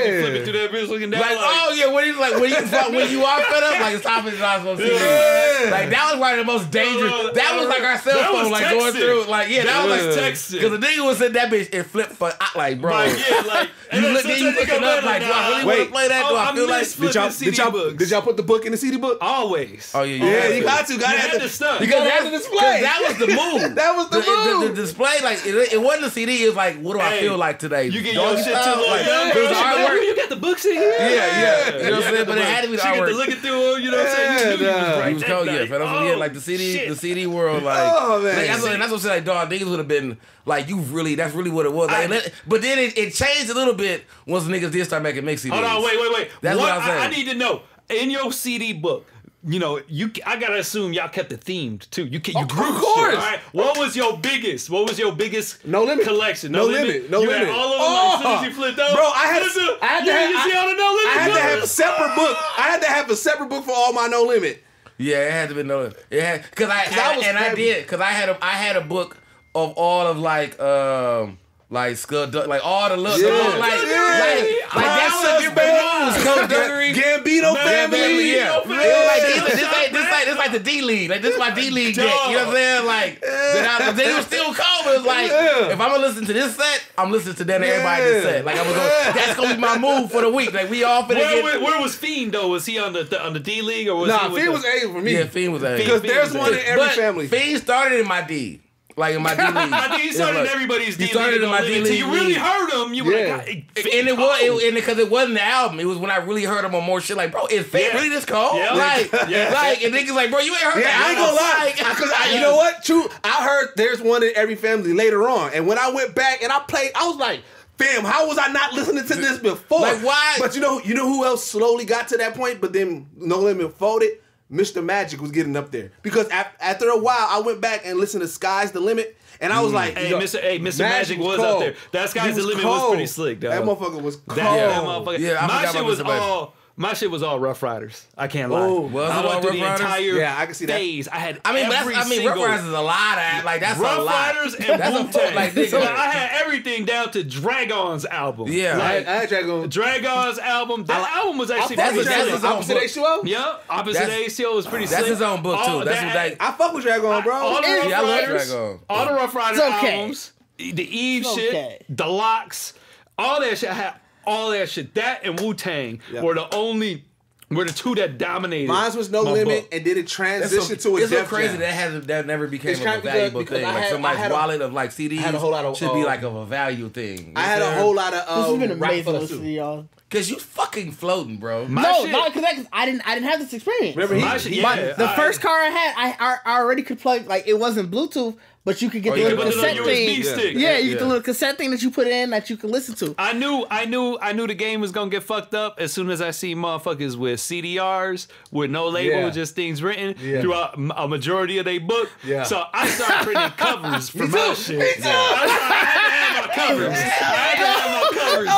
You be flipping through that bitch looking down. Like, oh yeah, when you are fed up, like, stop it, not supposed to see it. Like, that was probably the most dangerous. That was like our cell phone, like, going through. Like, yeah, that was like texting. Because the nigga was in that bitch and flipped for, like, bro. Like, yeah, like, you looking up, like, do I really want to play that? Do I feel like, did y'all put the book in the CD book? Always. Oh yeah, you got to. Got to stuff. Because that's the display. That was the move. That was the move. The display, like, it wasn't a CD. It was like, what do I feel like today? You get your shit to like, you got the books in here. Yeah. You know what I'm saying? But it had to be the artwork. You get to looking through them. You know what I'm saying? He was cold, yeah. Fed like the CD world, like, oh man, that's what I'm saying. Like, dog, niggas would have been like, that's really what it was. Like, but then it changed a little bit once niggas did start making mix CDs. Hold on, wait. That's what I'm saying. I need to know, in your CD book, you know, I gotta assume y'all kept it themed too. You grew shit, all right? What was your biggest No Limit collection? No Limit. You had all of them as soon as you flipped over. Bro, I had to have a separate book. I had to have a separate book for all my No Limit. Yeah, it had to be No Limit. It had because I had a book of all of like Scud, like all the look, like that was a big moves. Skullduggery, Gambino family, yeah. This like the D League, like this is my D League deck. You know what I'm saying? Like, they were still cold. But it's like, if I'm gonna listen to this set, I'm listening to that everybody this set. Like, I'm gonna go. That's gonna be my move for the week. Like, we all finna get. Where was Fiend though? Was he on the D League or was he? Fiend was A for me. Yeah, Fiend was A because there's one in every family. Fiend started in my D. Like in my D League. He started in everybody's D League. He started in my D League. So you really heard him. You were like, and it was because it wasn't the album. It was when I really heard him on more shit. Like, bro, is Fate really this cold? Yeah. Like, and niggas like, bro, you ain't heard that. I ain't gonna lie. Because you know what? True. I heard there's one in every family later on. And when I went back and I played, I was like, fam, how was I not listening to this before? Like, why? But you know who else slowly got to that point, but then No Limit folded? Mr. Magic was getting up there. Because after a while, I went back and listened to Sky's the Limit. And I was like, Mr. Magic was up there. That Sky's the Limit was pretty slick, though. That motherfucker was cold. That motherfucker. Yeah, my shit was all Rough Riders. I can't lie. Oh, was it all Rough Riders? I can see that. Phase. I had Rough Riders is a lot of like that's Rough a lot. Riders and Wu-Tang. Like, I had everything down to Dragon's album. Yeah, I had Dragon's album. That album was actually that's his Opposite A Show. Yeah, Opposite A Show was pretty slick. That's his own book too. I fuck with Dragon, bro. All the Rough Riders okay. albums, the Eve shit, the Locks, all that shit. I had all that shit. That and Wu-Tang were the two that dominated. Mine was No Limit, and did it transition to a Def Jam. It's so crazy that never became a valuable thing. Like somebody's wallet of like CDs had a whole lot of, should be like of a value thing. I had a whole lot of this has been amazing to see y'all. Cause you fucking floating, bro. Not because I didn't have this experience. Remember, the first car I had, I already could plug, like, it wasn't Bluetooth, but you could get the little cassette thing. Yeah, you get the little cassette thing that you put in that you can listen to. I knew the game was gonna get fucked up as soon as I see motherfuckers with CDRs with no label, just things written throughout a majority of their book. Yeah. So I started printing covers for my shit. I had to have my covers.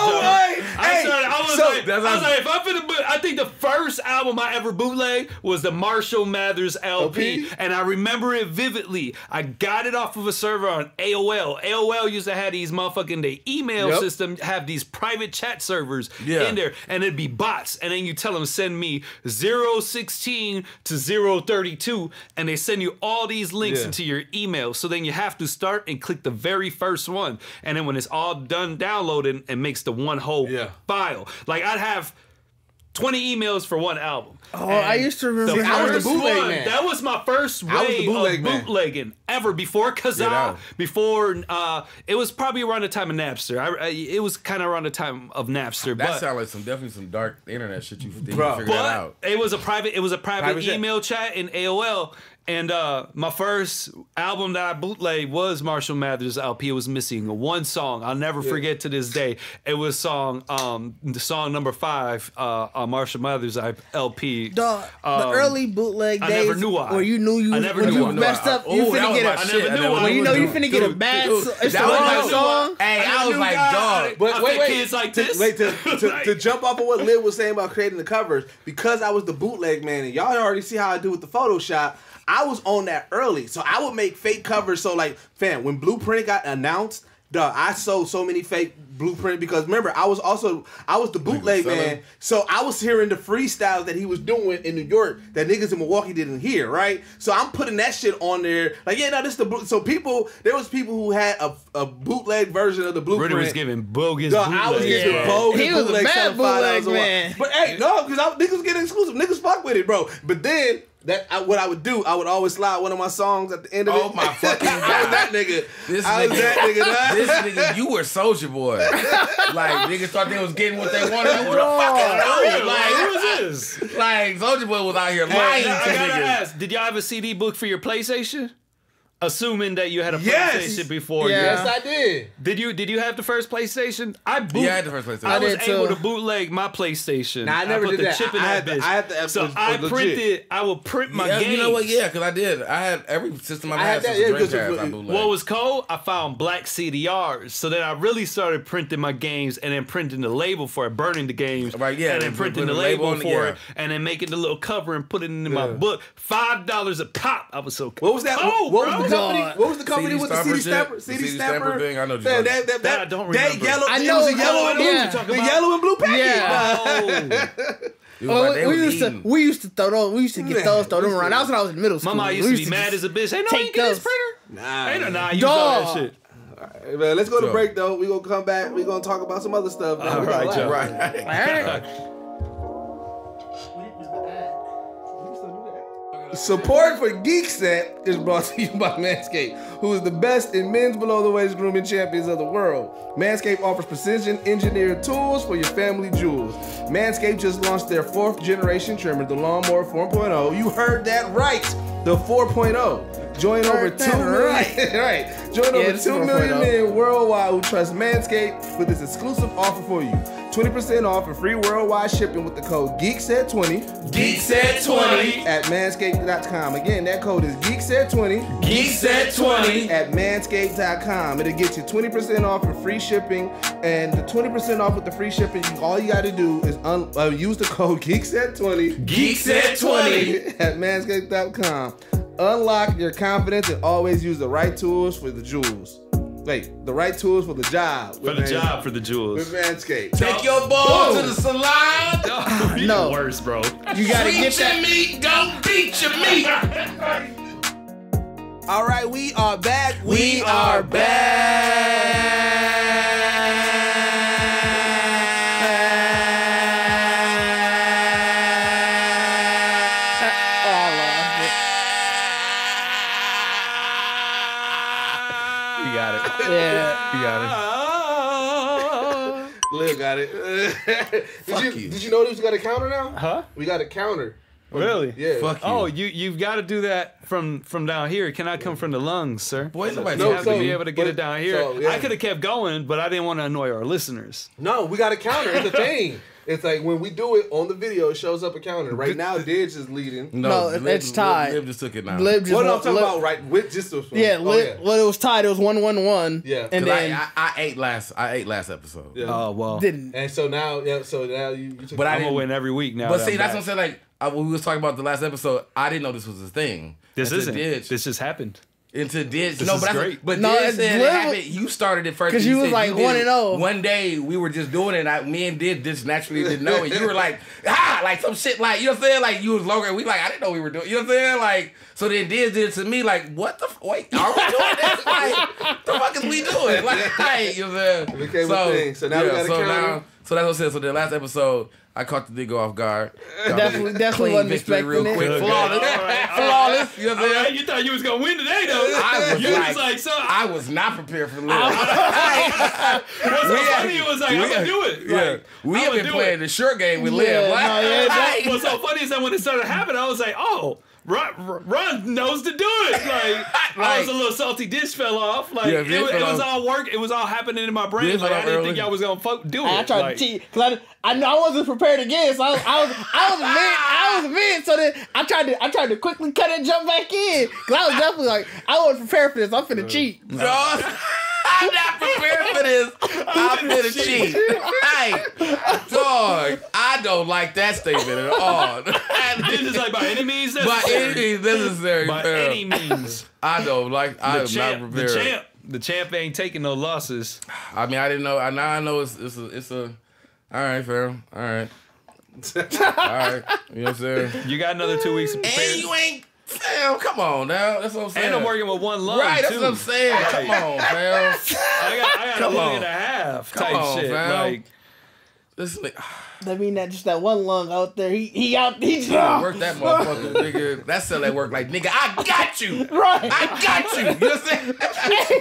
I was like, if I'm finna boot, I think the first album I ever bootlegged was the Marshall Mathers LP, and I remember it vividly. I got it off of a server on AOL. AOL used to have these motherfucking, the email system have these private chat servers in there, and it'd be bots, and then you tell them send me 016 to 032, and they send you all these links into your email. So then you have to start and click the very first one, and then when it's all done downloading, it makes the one whole file. Like, I'd have 20 emails for one album. Oh, I used to remember. That was my first way of bootlegging ever. Before Kazaa, before it was probably around the time of Napster. It was kind of around the time of Napster. That sounds like definitely some dark internet shit you figured that out. It was a private email chat in AOL. And my first album that I bootlegged was Marshall Mathers' LP. It was missing one song. I'll never forget to this day. It was the song number 5 on Marshall Mathers' LP. The early bootleg days, I never knew why. Or you knew you messed up. You finna get a when you know you finna get a bad it's the wrong song. Hey, I was like, dog. But wait, kids like this. To jump off of what Liv was saying about creating the covers, because I was the bootleg man, and y'all already see how I do with the Photoshop. I was on that early, so I would make fake covers. So like, fam, when Blueprint got announced, I sold so many fake Blueprint because remember I was the bootleg man, so I was hearing the freestyles that he was doing in New York that niggas in Milwaukee didn't hear, right? So I'm putting that shit on there, like this so there was people who had a bootleg version of the Blueprint. Rudy was giving bogus bootleg. I was giving bogus he was bootleg, a bad bootleg man. But hey, no, because niggas get exclusive, niggas fuck with it, bro. But then. What I would do, I would always slide one of my songs at the end of it. Oh my fucking God. I was that nigga. This nigga, you were Soulja Boy. Like, niggas thought they was getting what they wanted. You would have fucking known. Like, who is this? Like, Soulja Boy was out here lying to I gotta niggas. ask, did y'all have a CD book for your PlayStation? Assuming that you had a PlayStation before. Yes, I did. Did you have the first PlayStation? I had the first PlayStation. I was able to bootleg my PlayStation. Nah, I never did that. Chip in that bitch. I would print my games. You know what? Yeah, because I did. I had every system I had since the Dreamcast. What was cool? I found black CDRs. So then I really started printing my games and then printing the label for it, burning the games. Right, yeah. And then printing the label for it and then making the little cover and putting it in my book. $5 a pop. I was so cool. What was that? What was the company with the CD stamper? CD stamper thing. I know. That I don't remember. That yellow. I know. The yellow and blue Yeah. packet. We used to throw those. We used to get those, throw them around. That was when I was in middle school. My mom used to be mad as a bitch. Hey, no, you get this printer. Nah, you use all that shit. Right, man, let's go to break though. We gonna come back. We gonna talk about some other stuff. All right, Joe. Right. Support for Geekset is brought to you by Manscaped, who is the best in men's below-the-waist grooming champions of the world. Manscaped offers precision-engineered tools for your family jewels. Manscaped just launched their 4th generation trimmer, the Lawnmower 4.0. You heard that right, the 4.0. Join over 2 million, right? Join over 2 million men worldwide who trust Manscaped with this exclusive offer for you. 20% off and free worldwide shipping with the code Geekset20. Geekset20 at Manscaped.com. Again, that code is Geekset20. Geekset20 at Manscaped.com. It'll get you 20% off and free shipping. And the 20% off with the free shipping, all you got to do is use the code Geekset20. Geekset20 at Manscaped.com. Unlock your confidence and always use the right tools for the jewels. Wait, the right tools for the job. For the jewels. With Manscaped. Take your balls to the salon. No. Worse, bro. You gotta get your meat, don't beat your meat. All right, we are back. We are back. Liv got it. Did you know we got a counter now? Huh? We got a counter. Really? Yeah. Fuck you. Oh, you've got to do that from down here. It cannot come from the lungs, sir. Boy, you have to be able to get it down here. So, yeah. I could have kept going, but I didn't want to annoy our listeners. No, we got a counter. It's a thing. It's like when we do it on the video, it shows up a counter. Right now, Didge is leading. No, it's tied. Lib just took it now. What I'm talking about, right? With just the well, it was tied. It was 1-1-1. Yeah, and then I ate last episode. Yeah. Oh well. Didn't. And so now, you took. But I'm gonna win every week now. But see, that's what I'm saying. Like when we was talking about the last episode, I didn't know this was a thing. This isn't. This just happened. Into Didge. This is great. But Didge said it happened. You started it first. Because you was like 1-0. One day we were just doing it. Me and Didge just naturally didn't know it. You were like, like some shit, like, you know what I'm saying? Like, you was longer. We like, I didn't know we were doing, you know what I'm saying? Like, so then Didge did it to me, like, what the, wait, are we doing this? Like, the fuck is we doing? Like, you know what I'm saying? It became a thing. So now we got a counter. So that's what I said. So the last episode, I caught the nigga off guard. Definitely wasn't expecting real it. quick. Flawless. You know what I'm saying? You thought you was gonna win today, though. I was not prepared for Liv. What's so funny was like, I'm gonna do it. Yeah, we have been playing the short game with Liv. What's so funny is that when it started happening, I was like, oh, Ron knows to do it. Like I was a little salty dish fell off. Like it was all work. It was all happening in my brain. Like I didn't think y'all was gonna do it. I tried to cheat because I know I wasn't prepared again. So I was mid. So then I tried to quickly cut and jump back in because I was definitely like I wasn't prepared for this. I'm finna cheat. I'm not prepared for this. I'm finna cheat. Hey, dog, I don't like that statement at all. This is like by any means necessary. By any means necessary. By any means. I don't like. I'm not prepared. The champ ain't taking no losses. I mean, I didn't know. Now I know it's a. All right, fam. All right. All right. You know what I'm saying? You got another 2 weeks to prepare. And you ain't. Fam, come on now. That's what I'm saying. And I'm working with one lung, right, that's too. what I'm saying. Come on, fam. I got a lung and a half type shit. Fam. Like, this nigga. That mean that just that one lung out there. He just work that motherfucker, nigga. That cell at work like, nigga, I got you. Right. I got you. You know what I'm saying?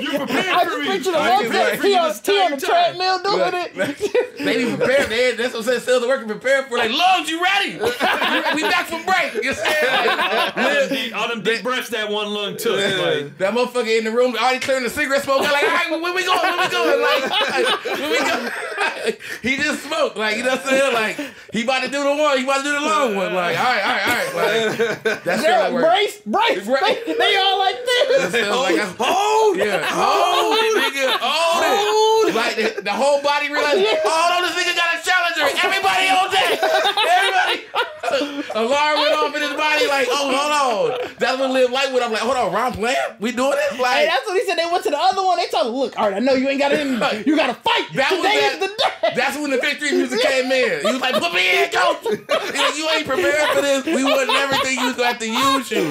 you prepared I for me. just picture the one he on the treadmill doing it. They be prepared. That's what I'm saying. Cells are working prepared for. Like, lungs, you ready? We back from break. You know what I'm saying? All them deep breaths that one lung took. Like, that motherfucker in the room already clearing the cigarette smoke. Like, all right, where we going? Like, where we going? He just smoked. Like, you know what I'm saying? Like, he about to do the one. He about to do the long one. Like, all right. Like, that's how brace. They all like this. Hold, nigga, hold it. Like the whole body realized, oh, this nigga got a challenger. Everybody on deck. Everybody. Alarm went off in his body. Like, oh, hold on. That's when Live Light went. I'm like, hold on, Ron playing? We doing this? Like, hey, that's what he said. They went to the other one. They told him, look, all right, I know you ain't got it in you. You got to fight. Today is the day. That's when the victory music came in. He was like, put me in, coach. Like, you ain't prepared for this. We wasn't ever think you was going to have to use you.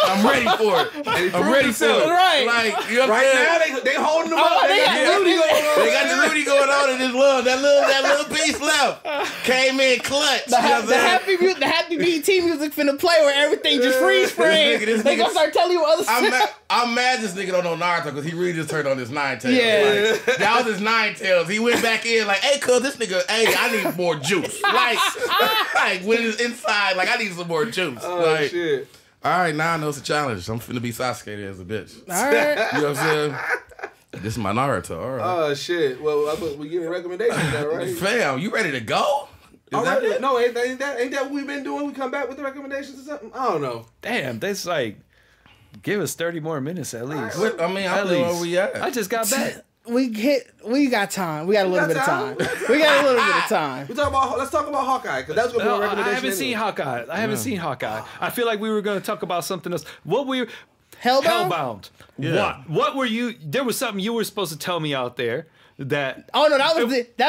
I'm ready for it. I'm ready for it. Right. Like, you know what I'm saying? Now they holding them up. They got Rudy going on. They got the Rudy going on in his love. That little piece left. Came in clutch. The happy BT music finna play where everything just freeze frame. They gonna start telling you what other stuff. I'm mad this nigga don't know Naruto because he really just turned on his nine tails. Yeah. Like, that was his nine tails. He went back in like, hey, cuz this nigga, hey, I need more juice. Like when it's inside, like I need some more juice. Oh, like, shit. All right, now I know it's a challenge. I'm finna be Sasuke as a bitch. All right. You know what I'm saying? This is my Naruto. All right. Oh, shit. Well, we getting recommendations now, right? Fam, you ready to go? Ain't that what we've been doing? We come back with the recommendations or something? I don't know. damn, that's like, give us 30 more minutes at least. I mean, at least. least. Where we at? I just got back. We got time. We got a little bit of time. We got a little bit of time. Let's talk about Hawkeye, because that's gonna be a recommendation. I haven't seen Hawkeye. I haven't seen Hawkeye. I feel like we were going to talk about something else. Hellbound. Yeah. What were you? There was something you were supposed to tell me out there that. Oh no, that's what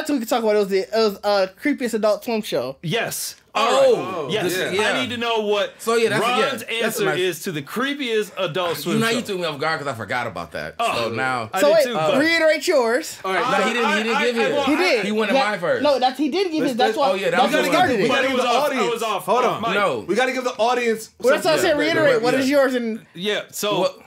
we could talk about. It was creepiest Adult Swim show. Yes. Oh, yes. Yeah. I need to know what Ron's answer is to the creepiest Adult Swim show. You threw me off guard because I forgot about that. Oh, so now, reiterate yours. All right, no, he didn't give his. He did. He went in mine first. No, he did give his. That's why. We gotta give the audience. Hold on. No, we gotta give the audience. Well, that's what I said. Reiterate. What is yours? And So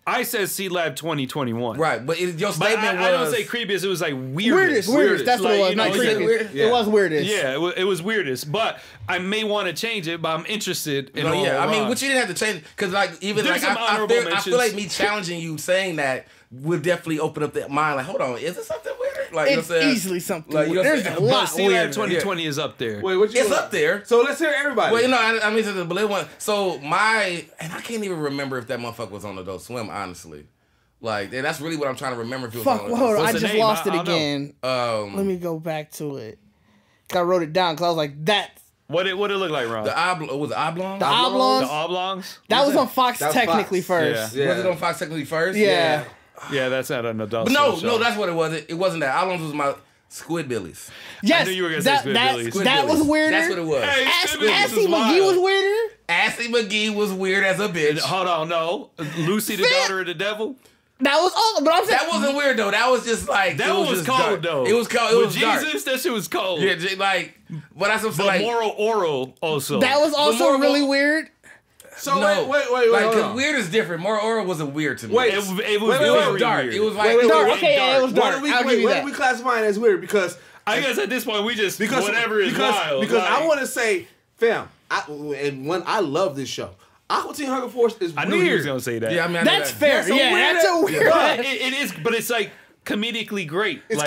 I said C-Lab 2021. Right, but your statement was... I don't say creepiest, it was like weirdest. That's what it was, not creepiest. It was weirdest. Yeah, it was weirdest. But I may want to change it, but I'm interested in all I mean, which you didn't have to change, because like, even There's like, I feel like me challenging you saying that would definitely open up that mind. Like, hold on, is it something weird? Like, it's easily something like, weird. There's a lot C-Lab 2020 is up there. Wait, it's up there. So let's hear everybody. Well, I mean, the Blade one. So and I can't even remember if that motherfucker was on Adult Swim, honestly. Like, that's really what I'm trying to remember. If it was on hold on, I just lost it again. Let me go back to it. I wrote it down because I was like, that's... What it look like, Ron? Was it Oblongs? The Oblongs? The Oblongs? That was on Fox technically first. Yeah. Was it on Fox technically first? Yeah. Yeah, that's not an Adult Swim show. No, that's what it was. It wasn't that. Oblongs was my Squidbillies. Yes, I knew you were gonna say Squidbillies. That was weirder. That's what it was. Hey, Assy McGee was weirder. Assy McGee was weird as a bitch. Hold on, no. Lucy, the daughter of the devil? That was all, but I'm saying that wasn't weird though. That was just like that one was cold dark. though. It was cold. It was Jesus, dark. that shit was cold. Yeah, like, but that's what the moral oral also. That was also really weird. So wait. Like, because weird is different. Moral oral wasn't weird to me. It was very dark. Weird. It was like dark. Okay, it was dark. What are we classifying as weird? Because I guess at this point we just whatever is wild. Because I want to say, fam, I love this show. Aqua Teen Hunger Force is weird. I knew he was gonna say that. Yeah, I mean, that's fair. That's a weird. It is, but it's like comedically great. It's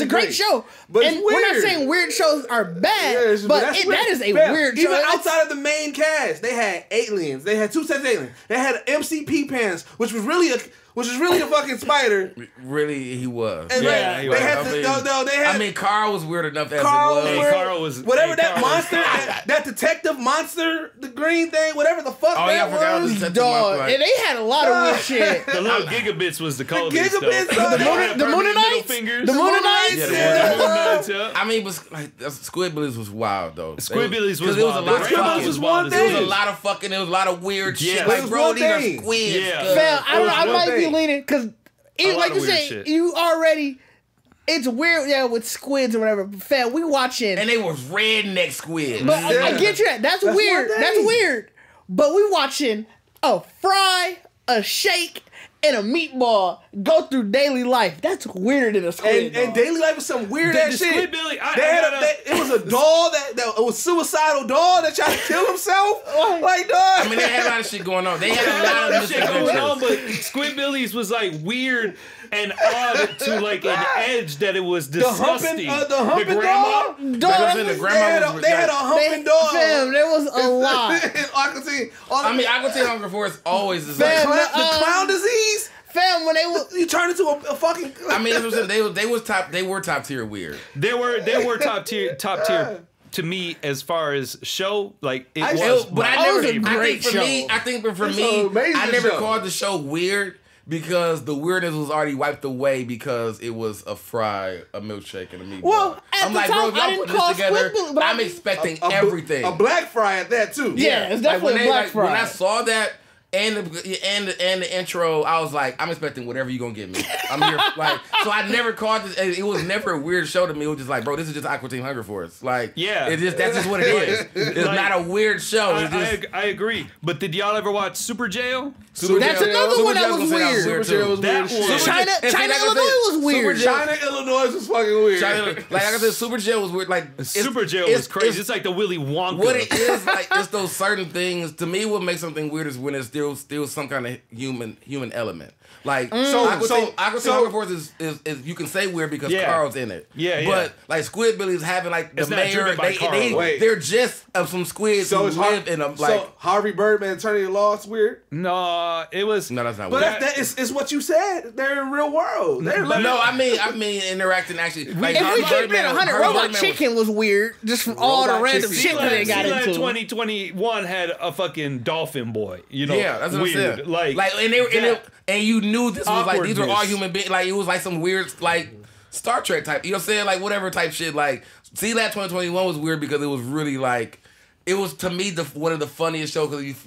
a great show. But and we're not saying weird shows are bad, but that is a weird show. Even outside of the main cast, they had aliens. They had 2 sets of aliens. They had MCP pants, which was really a fucking spider. Really, he was. And he was. Carl was weird enough as it was. Carl was whatever that monster, that detective monster, the green thing, whatever the fuck that was. Dog, and they had a lot of weird shit. The little gigabits was the coldest. The Moonanites. The Moonanites. I mean, but like Squidbillies was wild though. Squidbillies was wild. Squidbillies was one thing. There was a lot of fucking. There was a lot of weird shit. Like, bro, these are squids. Yeah. I might be leaning because, like you said, you already. It's weird, with squids or whatever. Fam, we watching, and they was redneck squids. But I get you. That's weird. That's weird. But we watching a fry, a shake, and a meatball go through daily life. That's weirder than a squid. And daily life is some weird ass shit. Squidbilly, it was a doll that was suicidal doll that tried to kill himself. Like, dog. I mean, they had a lot of shit going on. They had a lot of shit going on, but Squidbillies was like weird and odd to like an edge that it was disgusting. The humping dog. They had a humping dog. Fam, there was a lot. Aqua Teen Hunger Force always is like the clown disease. Fam, when you turned into a fucking. I mean, they were top tier weird. They were top tier. To me, as far as show, like it was. But I think for me, I never called the show weird. Because the weirdness was already wiped away because it was a fry, a milkshake, and a meatball. Well, I'm like, bro, y'all put this together. I'm expecting everything. A black fry at that too. Yeah, it's definitely a black fry. When I saw that and the intro, I was like, I'm expecting whatever you're gonna give me. I'm here, so I never caught this. It was never a weird show to me. It was just like, bro, this is just Aqua Teen Hunger Force. That's just what it is. It's not a weird show. I agree. But did y'all ever watch Super Jail? That's another one that was weird. Super Jail was weird. China, Illinois was weird. China, Illinois was fucking weird. Like I said, Super Jail was weird. Like Super Jail was crazy. It's like the Willy Wonka. What it is, like, it's those certain things. To me, what makes something weird is when it's still some kind of human element. Like Aqua Teen Hunger Force is you can say weird because Carl's in it. But like Squidbillies having like the mayor, they're just some squids who live in them. Like, so Harvey Birdman, Attorney at Law, is weird. No, it was. No, that's not weird. But it's what you said. They're in real world. I mean interacting actually. Like, if we keep it 100, Robot Chicken was weird just from all the random shit that they got into. 2021 had a fucking dolphin boy. Yeah, that's what weird. I'm saying. Like and you knew this was like these were all human beings. Like it was like some weird like Star Trek type. You know what I'm saying? Like whatever type shit. Like C-Lab 2021 was weird because it was really like it was to me one of the funniest shows because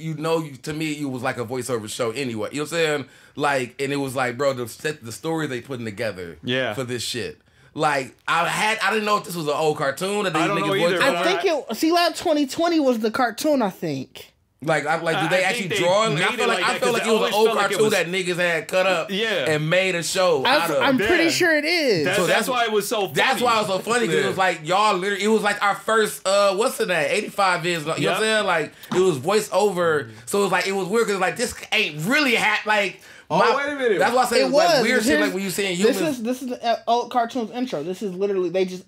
to me it was like a voiceover show anyway. You know what I'm saying? Like and it was like bro the story they putting together for this shit. Like I didn't know if this was an old cartoon that these niggas voiced. I think C-Lab 2020 was the cartoon. I think. Did they actually draw it? I felt like it was an old cartoon that niggas had cut up and made a show out of. I'm pretty sure it is. That's why it was so funny. That's why it was so funny because it was like y'all literally, it was like our first, what's the name? 85 is, you know what I'm saying? Like it was voice over. So it was like, it was weird because like this ain't really wait a minute. That's why I said it was like weird shit like when you saying humans. This is the old cartoon's intro. This is literally, they just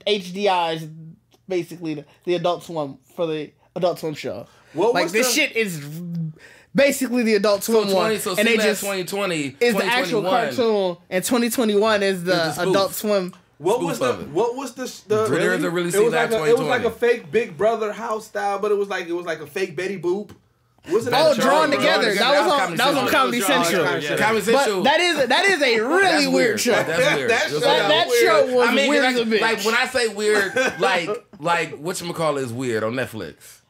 HDI's basically the Adult Swim for the Adult Swim show. This shit is basically the Adult Swim one, and they just 2020 is the actual cartoon, and 2021 is the Adult Swim. What was the there is a really it was like a fake Big Brother house style, but it was like a fake Betty Boop. Drawn Together. That was on Comedy Central. Comedy Central. But that is a really weird show. That's weird. That show was weird as a bitch. Like when I say weird, like whatchamacallit is weird on Netflix.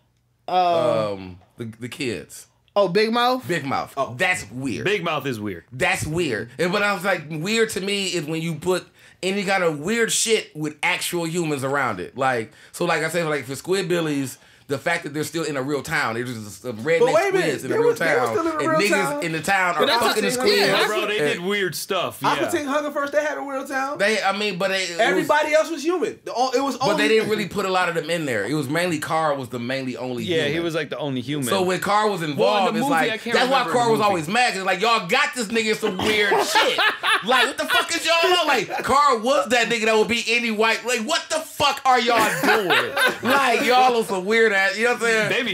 The kids. Oh, Big Mouth? Big Mouth. Oh, that's weird. Big Mouth is weird. That's weird. But I was like, weird to me is when you put any kind of weird shit with actual humans around it. Like I said, like for Squidbillies, the fact that they're still in a real town. They're just redneck squids in a real town. And niggas in the town are fucking the squids. Yeah, bro, they did weird stuff. Yeah. Aqua Teen Hunger First, they had a real town. Everybody else was human. It was only... But they didn't really put a lot of them in there. It was mainly Carl was the mainly only human. Yeah, he was like the only human. So when Carl was involved, it's like, that's why Carl was always mad. It's like, y'all got this nigga some weird shit. Like, what the fuck is y'all on? Like, Carl was that nigga that would be any white. Like, what the fuck are y'all doing? Like, y'all are some weird ass, you know what I'm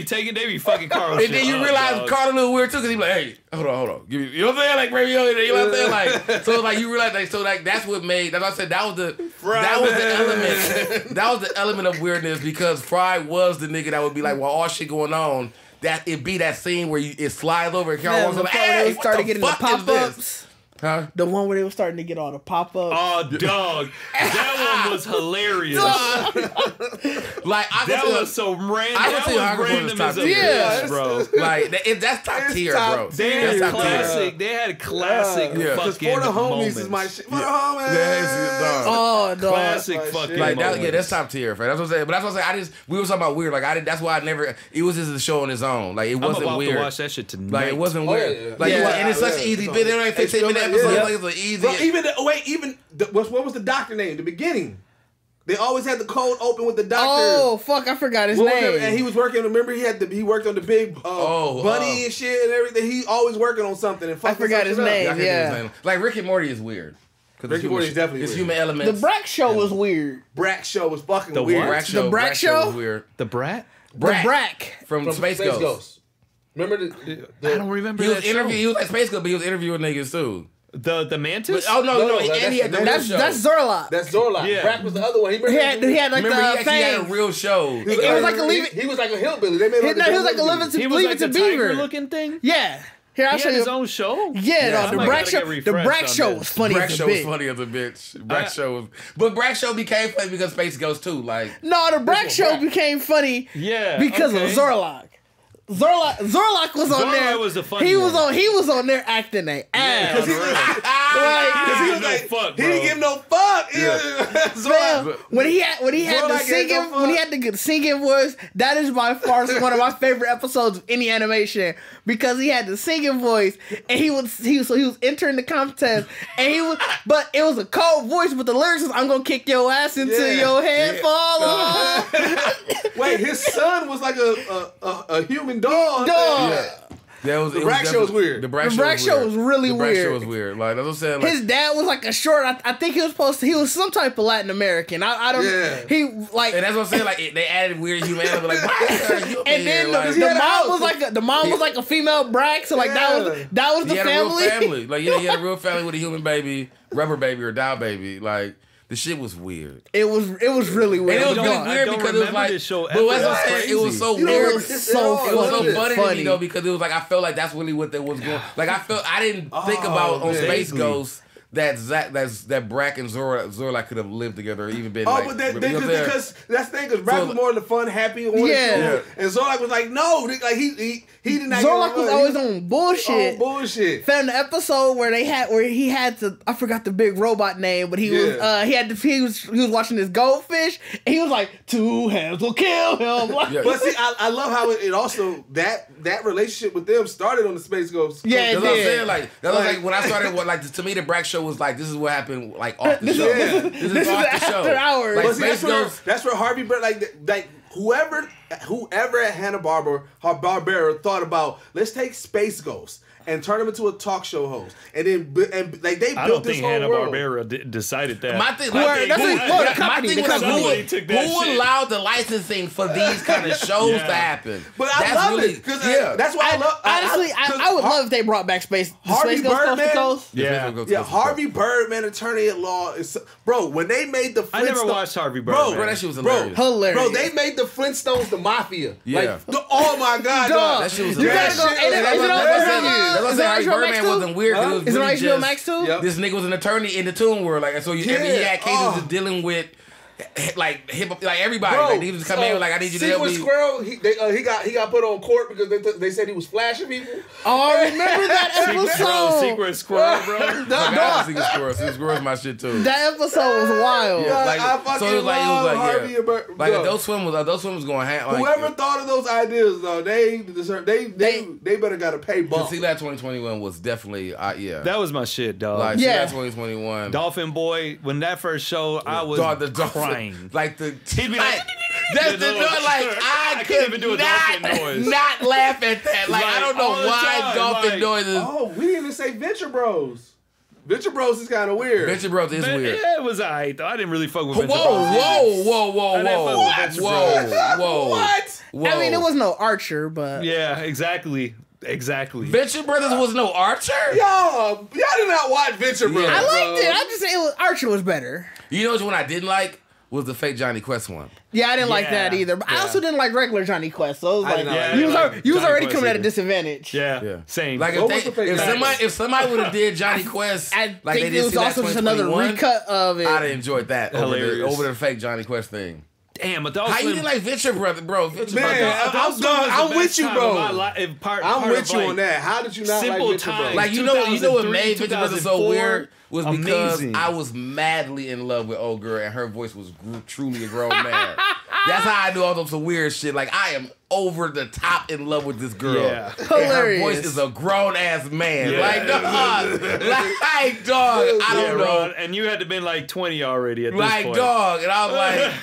saying? They be fucking Carl. And then you realize Carl a little weird too, because he be like, hey, hold on. Give me, you know what I'm saying? Like, baby, you know what I'm saying? Like, so like, you realize, like, so like, that's what made, that's what I said, that was the element of weirdness, because Fry was the nigga that would be like, well, all shit going on, that it be that scene where it slides over and Carol walks like, hey, what the fuck is this? Huh? The one where they were starting to get all the pop-ups. Oh, dog. That one was hilarious. Like, that was so random. That was random as a bitch, bro. Like, that's top tier, bro. They had classic fucking For the Homies moments. is my shit. For the Homies. Oh, dog. Classic fucking like that, moments. yeah, that's top tier, man. That's what I'm saying. But that's what I'm saying. We were talking about weird. Like, that's why I never, it was just a show on its own. Like, it wasn't I'm about weird. to watch that shit tonight. Like, it wasn't weird. Like, and it's such an easy bit. They're like 15 minute episode. Like, it's an easy. Bro, what was the doctor name? The beginning. They always had the cold open with the doctor. Oh fuck, I forgot his name. And he was working. Remember, he worked on the big bunny and shit and everything. He always working on something. And I forgot his name. Yeah, like Rick and Morty is weird. Rick and Morty is definitely it's weird. Human elements. The Brack Show was weird. Brack Show was fucking the weird. The Brack Show was weird. The Brat? Brack from Space Ghost. Remember I don't remember He that show. He was like Space Ghost, but he was interviewing niggas too. The Mantis? But, no, and he had the real show. That's Zorlak. That's Zorlak. Yeah. Brack was the other one. He had like remember, the he had a real show. It was like a he was like a hillbilly. They made he was like a Leave It to Beaver looking thing? Yeah. Here, I'll show you his own show. Yeah, no, the Brack Show was funny. Brack Show was funny as a bitch. But Brack Show became funny because Space Ghost too. Like no, the Brack Show became funny. Yeah, because of Zorlak. Zorlak was on there. Was the funny he was on there acting their ass. Because he was like, he didn't give no fuck. Yeah. When he had the singing voice, that is by far one of my favorite episodes of any animation, because he had the singing voice and he was entering the contest and but it was a cold voice, but the lyrics was, I'm gonna kick your ass until your head fall off. Wait, his son was like a human dog. The Brack Show was weird. The Brack Show was really weird. The Brack Show was weird. Like that's what I'm saying. Like, his dad was like a short. I think he was some type of Latin American. I don't. Yeah. He like. And that's what I'm saying. Like they added weird humanity. Like why is there a human and then here? the mom was like a female Brack. So like that was the family. A real family. Like he had a real family with a human baby, rubber baby or doll baby. Like. The shit was weird. It was really weird. And it was really weird because it was like, but as I said, it was so weird. It was so funny to me though, because it was like I felt like that's really what that was going. Like I didn't think about on Space Ghost that Brack and Zorlak could have lived together or even been. But because that's the thing, because Brack was more in the fun, happy one. Yeah. And Zorlak was like, no, like he did not. Zorlak was always on bullshit. Found the episode where he had to, I forgot the big robot name, but he was watching this goldfish and he was like, 2 hands will kill him. But see, I love how it also that relationship with them started on the Space Ghost. Yeah, that's what I'm saying. Like that was like when I started. To me, the Brack Show was like, this is what happened. Like off the show. This is off the show. After hours. Like, that's where Harvey like whoever at Hanna-Barbera thought about, let's take Space Ghost and turn him into a talk show host, and then like they built this whole world. Hanna-Barbera decided that. My thing was who allowed the licensing for these kind of shows to happen? But I love it because that's why I love. Honestly, I would love if they brought back Harvey Birdman. Yeah, Harvey Birdman, attorney at law. Bro, when they made the Flintstones, I never watched Harvey Birdman. Bro, that shit was hilarious. Bro, they made the Flintstones the Mafia. Yeah. Like, oh my god, dog. That shit was hilarious. That's what I'm saying. Birdman wasn't weird. It was really HBO Max too? This nigga was an attorney in the Toon World. Like, so he had cases dealing with like hip, like everybody, bro, like he was coming in like I need you to help me. Squirrel, he got put on court because they said he was flashing people. Oh, I remember that episode. Secret Squirrel, bro. Secret Squirrel. Secret Squirrel's my shit too. That episode was wild. Yeah, like, so it was like Adult Swim was going to have. Whoever thought of those ideas though, they better gotta pay bump. See that 2021 was definitely that was my shit, dog. Like, yeah, 2021. Dolphin Boy, when that first show, I was crying. Like he'd be like, that's the noise. Like I could even do a dolphin noise. Not laugh at that. Like I don't know why dolphin noises. Oh, we didn't even say Venture Bros. Venture Bros is kind of weird. Venture Bros is weird. Yeah, it was alright though. I didn't really fuck with Venture Bros. Whoa. What? I mean, it was no Archer, but yeah, exactly. Venture Brothers was no Archer? Y'all did not watch Venture Brothers. I liked it. I just say Archer was better. You know which one I didn't like? Was the fake Johnny Quest one. Yeah, I didn't like that either. But I also didn't like regular Johnny Quest. So it was like you was already coming at a disadvantage. Yeah. Same. Like if somebody would have did Johnny Quest, I think it was also just another recut of it. I'd have enjoyed that over the fake Johnny Quest thing. Damn, how you didn't like Venture Brother, bro? I'm with you, bro. I'm with you on that. How did you not like Venture Brothers? Like you know what made Venture Brothers so weird was because I was madly in love with old girl and her voice was truly a grown man. That's how I knew all some weird shit. Like I am over the top in love with this girl. Yeah. And her voice is a grown ass man. Yeah. Like dog, I don't know. Ron, and you had to been like 20 already at this point. Like dog, and I was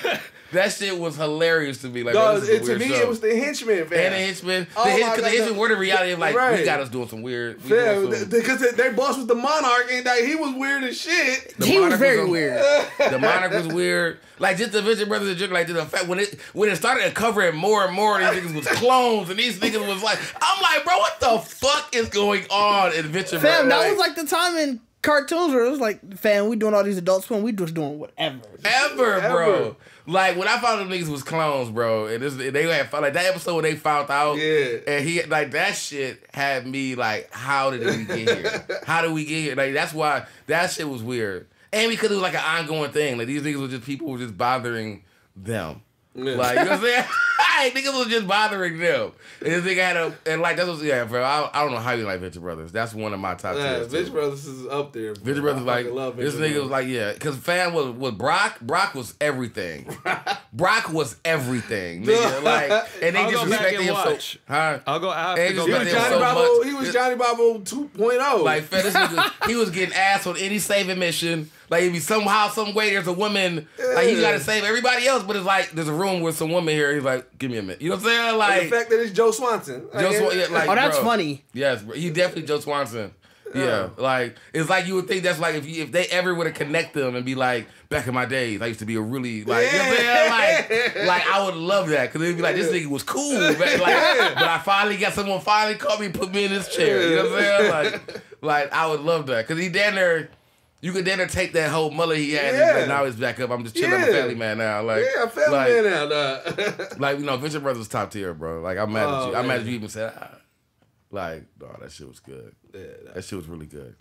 like. That shit was hilarious to me. Like, to me, it was the Henchmen, man. And the Henchmen. Because the Henchmen were the reality of, like, we got us doing some weird... Because their boss was the Monarch, and like, he was weird as shit. He was very weird. The Monarch was weird. Like, just the Venture Brothers and Joker, like, the fact, when it started covering more and more, these niggas was clones, and these niggas was like... I'm like, bro, what the fuck is going on in Venture Brothers? Fam, that was like the time in cartoons where it was like, fam, we doing all these Adult Swim, we just doing whatever. Ever, bro. Like when I found them niggas was clones, bro, and they had like that episode when they found out, and he like that shit had me like, how did we get here? How did we get here? Like that's why that shit was weird, and because it was like an ongoing thing. Like these niggas were just people who were just bothering them. Yeah. Like you know what I'm saying? Niggas was just bothering them. And this nigga had and like that was bro. I don't know how you like Venture Brothers. That's one of my top tiers. Venture Brothers is up there. Bro. Venture Brothers like this nigga was like because fan was Brock. Brock was everything. Brock was everything. Nigga. Like and they disrespected him so. Huh? I'll go out. He was Johnny Bravo 2.0. Like this nigga, he was getting ass on any saving mission. Like if he somehow, some way, there's a woman. Like he's got to save everybody else, but it's like there's a room with some woman here. He's like, give me a minute. You know what I'm saying? Like the fact that it's Joe Swanson. That's funny. Yes, bro. He definitely Joe Swanson. Yeah, like it's like you would think that's like if they ever would have connect them and be like, back in my days, I used to be a really like you know what I'm saying? Like I would love that because it'd be like this nigga was cool, man. Like, but I finally got someone called me and put me in this chair. You know what I'm saying? Like I would love that because he down there. You could then take that whole mullet he had and now he's back up. I'm just chilling. I'm a family man now. Like, family man now. Like, you know, Venture Brothers was top tier, bro. Like, I'm mad at you. I'm mad at you even said, like, that shit was good. Yeah, that shit was really good.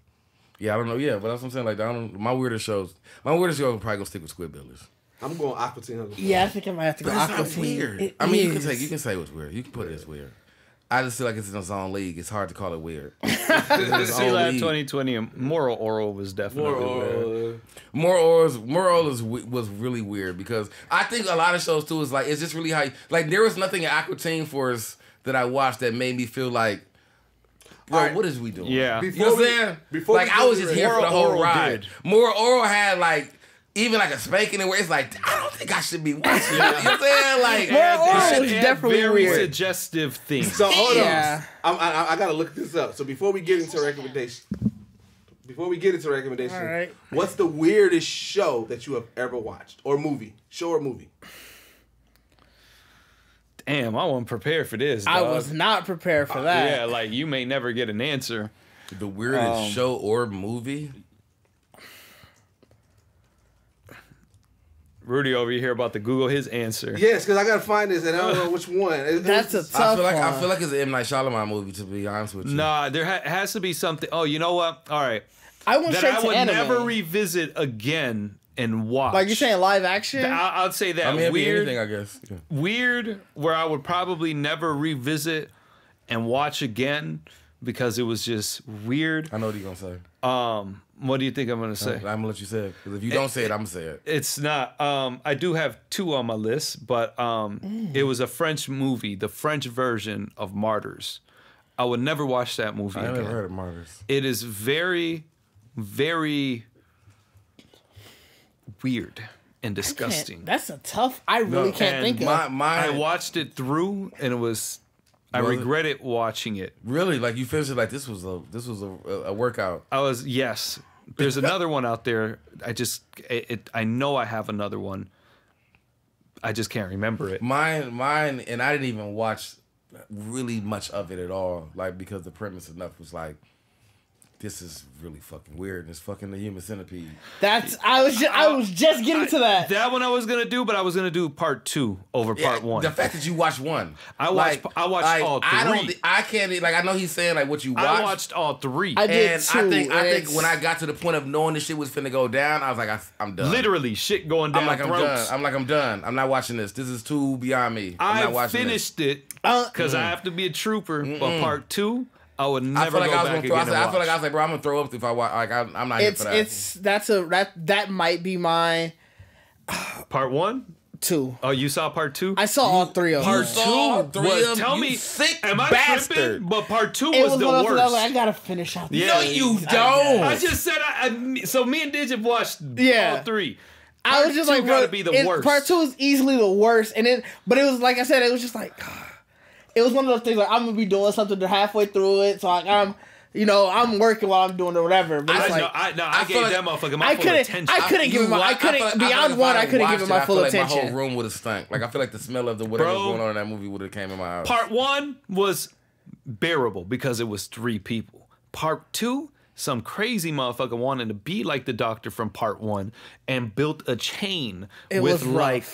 Yeah, I don't know. Yeah, but that's what I'm saying. Like, my weirdest shows are probably gonna stick with Squidbillies. I'm going Aqua Teen. Yeah, I think I might have to go Aqua Teen. Weird. I mean, you can say it's weird. You can put it as weird. I just feel like it's in its own league. It's hard to call it weird. See, like 2020, Moral Oral was definitely weird. Moral was really weird because I think a lot of shows too is like it's just really how like there was nothing in Aqua Teen Force that I watched that made me feel like, bro, what is we doing? Yeah, you know what I'm saying? Like I was just here for the whole ride. Moral Oral had like. Even like a spanking where it's like, I don't think I should be watching. You know what I'm saying? Like, it's definitely very weird. suggestive things. So hold on. I gotta look this up. So before we get into recommendations, all right. What's the weirdest show that you have ever watched or movie? Show or movie? Damn, I wasn't prepared for this. Dog. I was not prepared for that. Yeah, like you may never get an answer. The weirdest show or movie? Rudy over here about to Google his answer. Yes, because I gotta find this and I don't know which one. That's a tough one. I feel like it's an M. Night Shyamalan movie, to be honest with you. Nah, there has to be something. Oh, you know what? All right. I went straight to anime. Never revisit again and watch. Like you're saying live action? I'd say that. I mean, it'd be weird, anything, I guess. Yeah. Weird, where I would probably never revisit and watch again because it was just weird. I know what you're gonna say. What do you think I'm gonna say? I'm gonna let you say it because if you don't say it, I'm gonna say it. It's not. I do have 2 on my list, but it was a French movie, the French version of Martyrs. I would never watch that movie again. I never heard of Martyrs. It is very, very weird and disgusting. That's a tough. I really can't think of. I watched it through, and it was. I regretted watching it. Really, like you finished it like this was a workout. Yes. There's another one out there. I know I have another one. I just can't remember it. Mine, and I didn't even watch really much of it at all, like because the premise enough was like, this is really fucking weird, and it's fucking the Human Centipede. I was just getting to that. That one I was gonna do, but I was gonna do part 2 over part 1. The fact that you watched 1, I watched all 3. I can't like. I know he's saying like what you watched. I watched all 3. I did too. I think when I got to the point of knowing this shit was finna go down, I was like, I'm done. Literally, shit going down. I'm done. I'm not watching this. This is too beyond me. I'm not watching finished it because I have to be a trooper. But part 2. I would never go back again. I feel like I was like, bro, I'm gonna throw up if I watch. Like, I'm not here for that. That might be my part 1, 2. Oh, you saw part 2? I saw all 3 of them. Part 2 was tell me, sick am I bastard? tripping? But part 2 It was the worst. I gotta finish out. Yeah, no, you don't. I just said so. Me and Digit watched all 3. I was just like, gotta be the worst. Part 2 is easily the worst, but it was like I said, it was just like. It was one of those things like I'm gonna be doing something halfway through it, so like I'm working while I'm doing it or whatever. But I gave that motherfucker my full attention. I couldn't give it my full attention. My whole room would have stunk. Like I feel like the smell of whatever was going on in that movie would have came in my house. Part 1 was bearable because it was 3 people. Part 2, some crazy motherfucker wanted to be like the doctor from part 1 and built a chain with like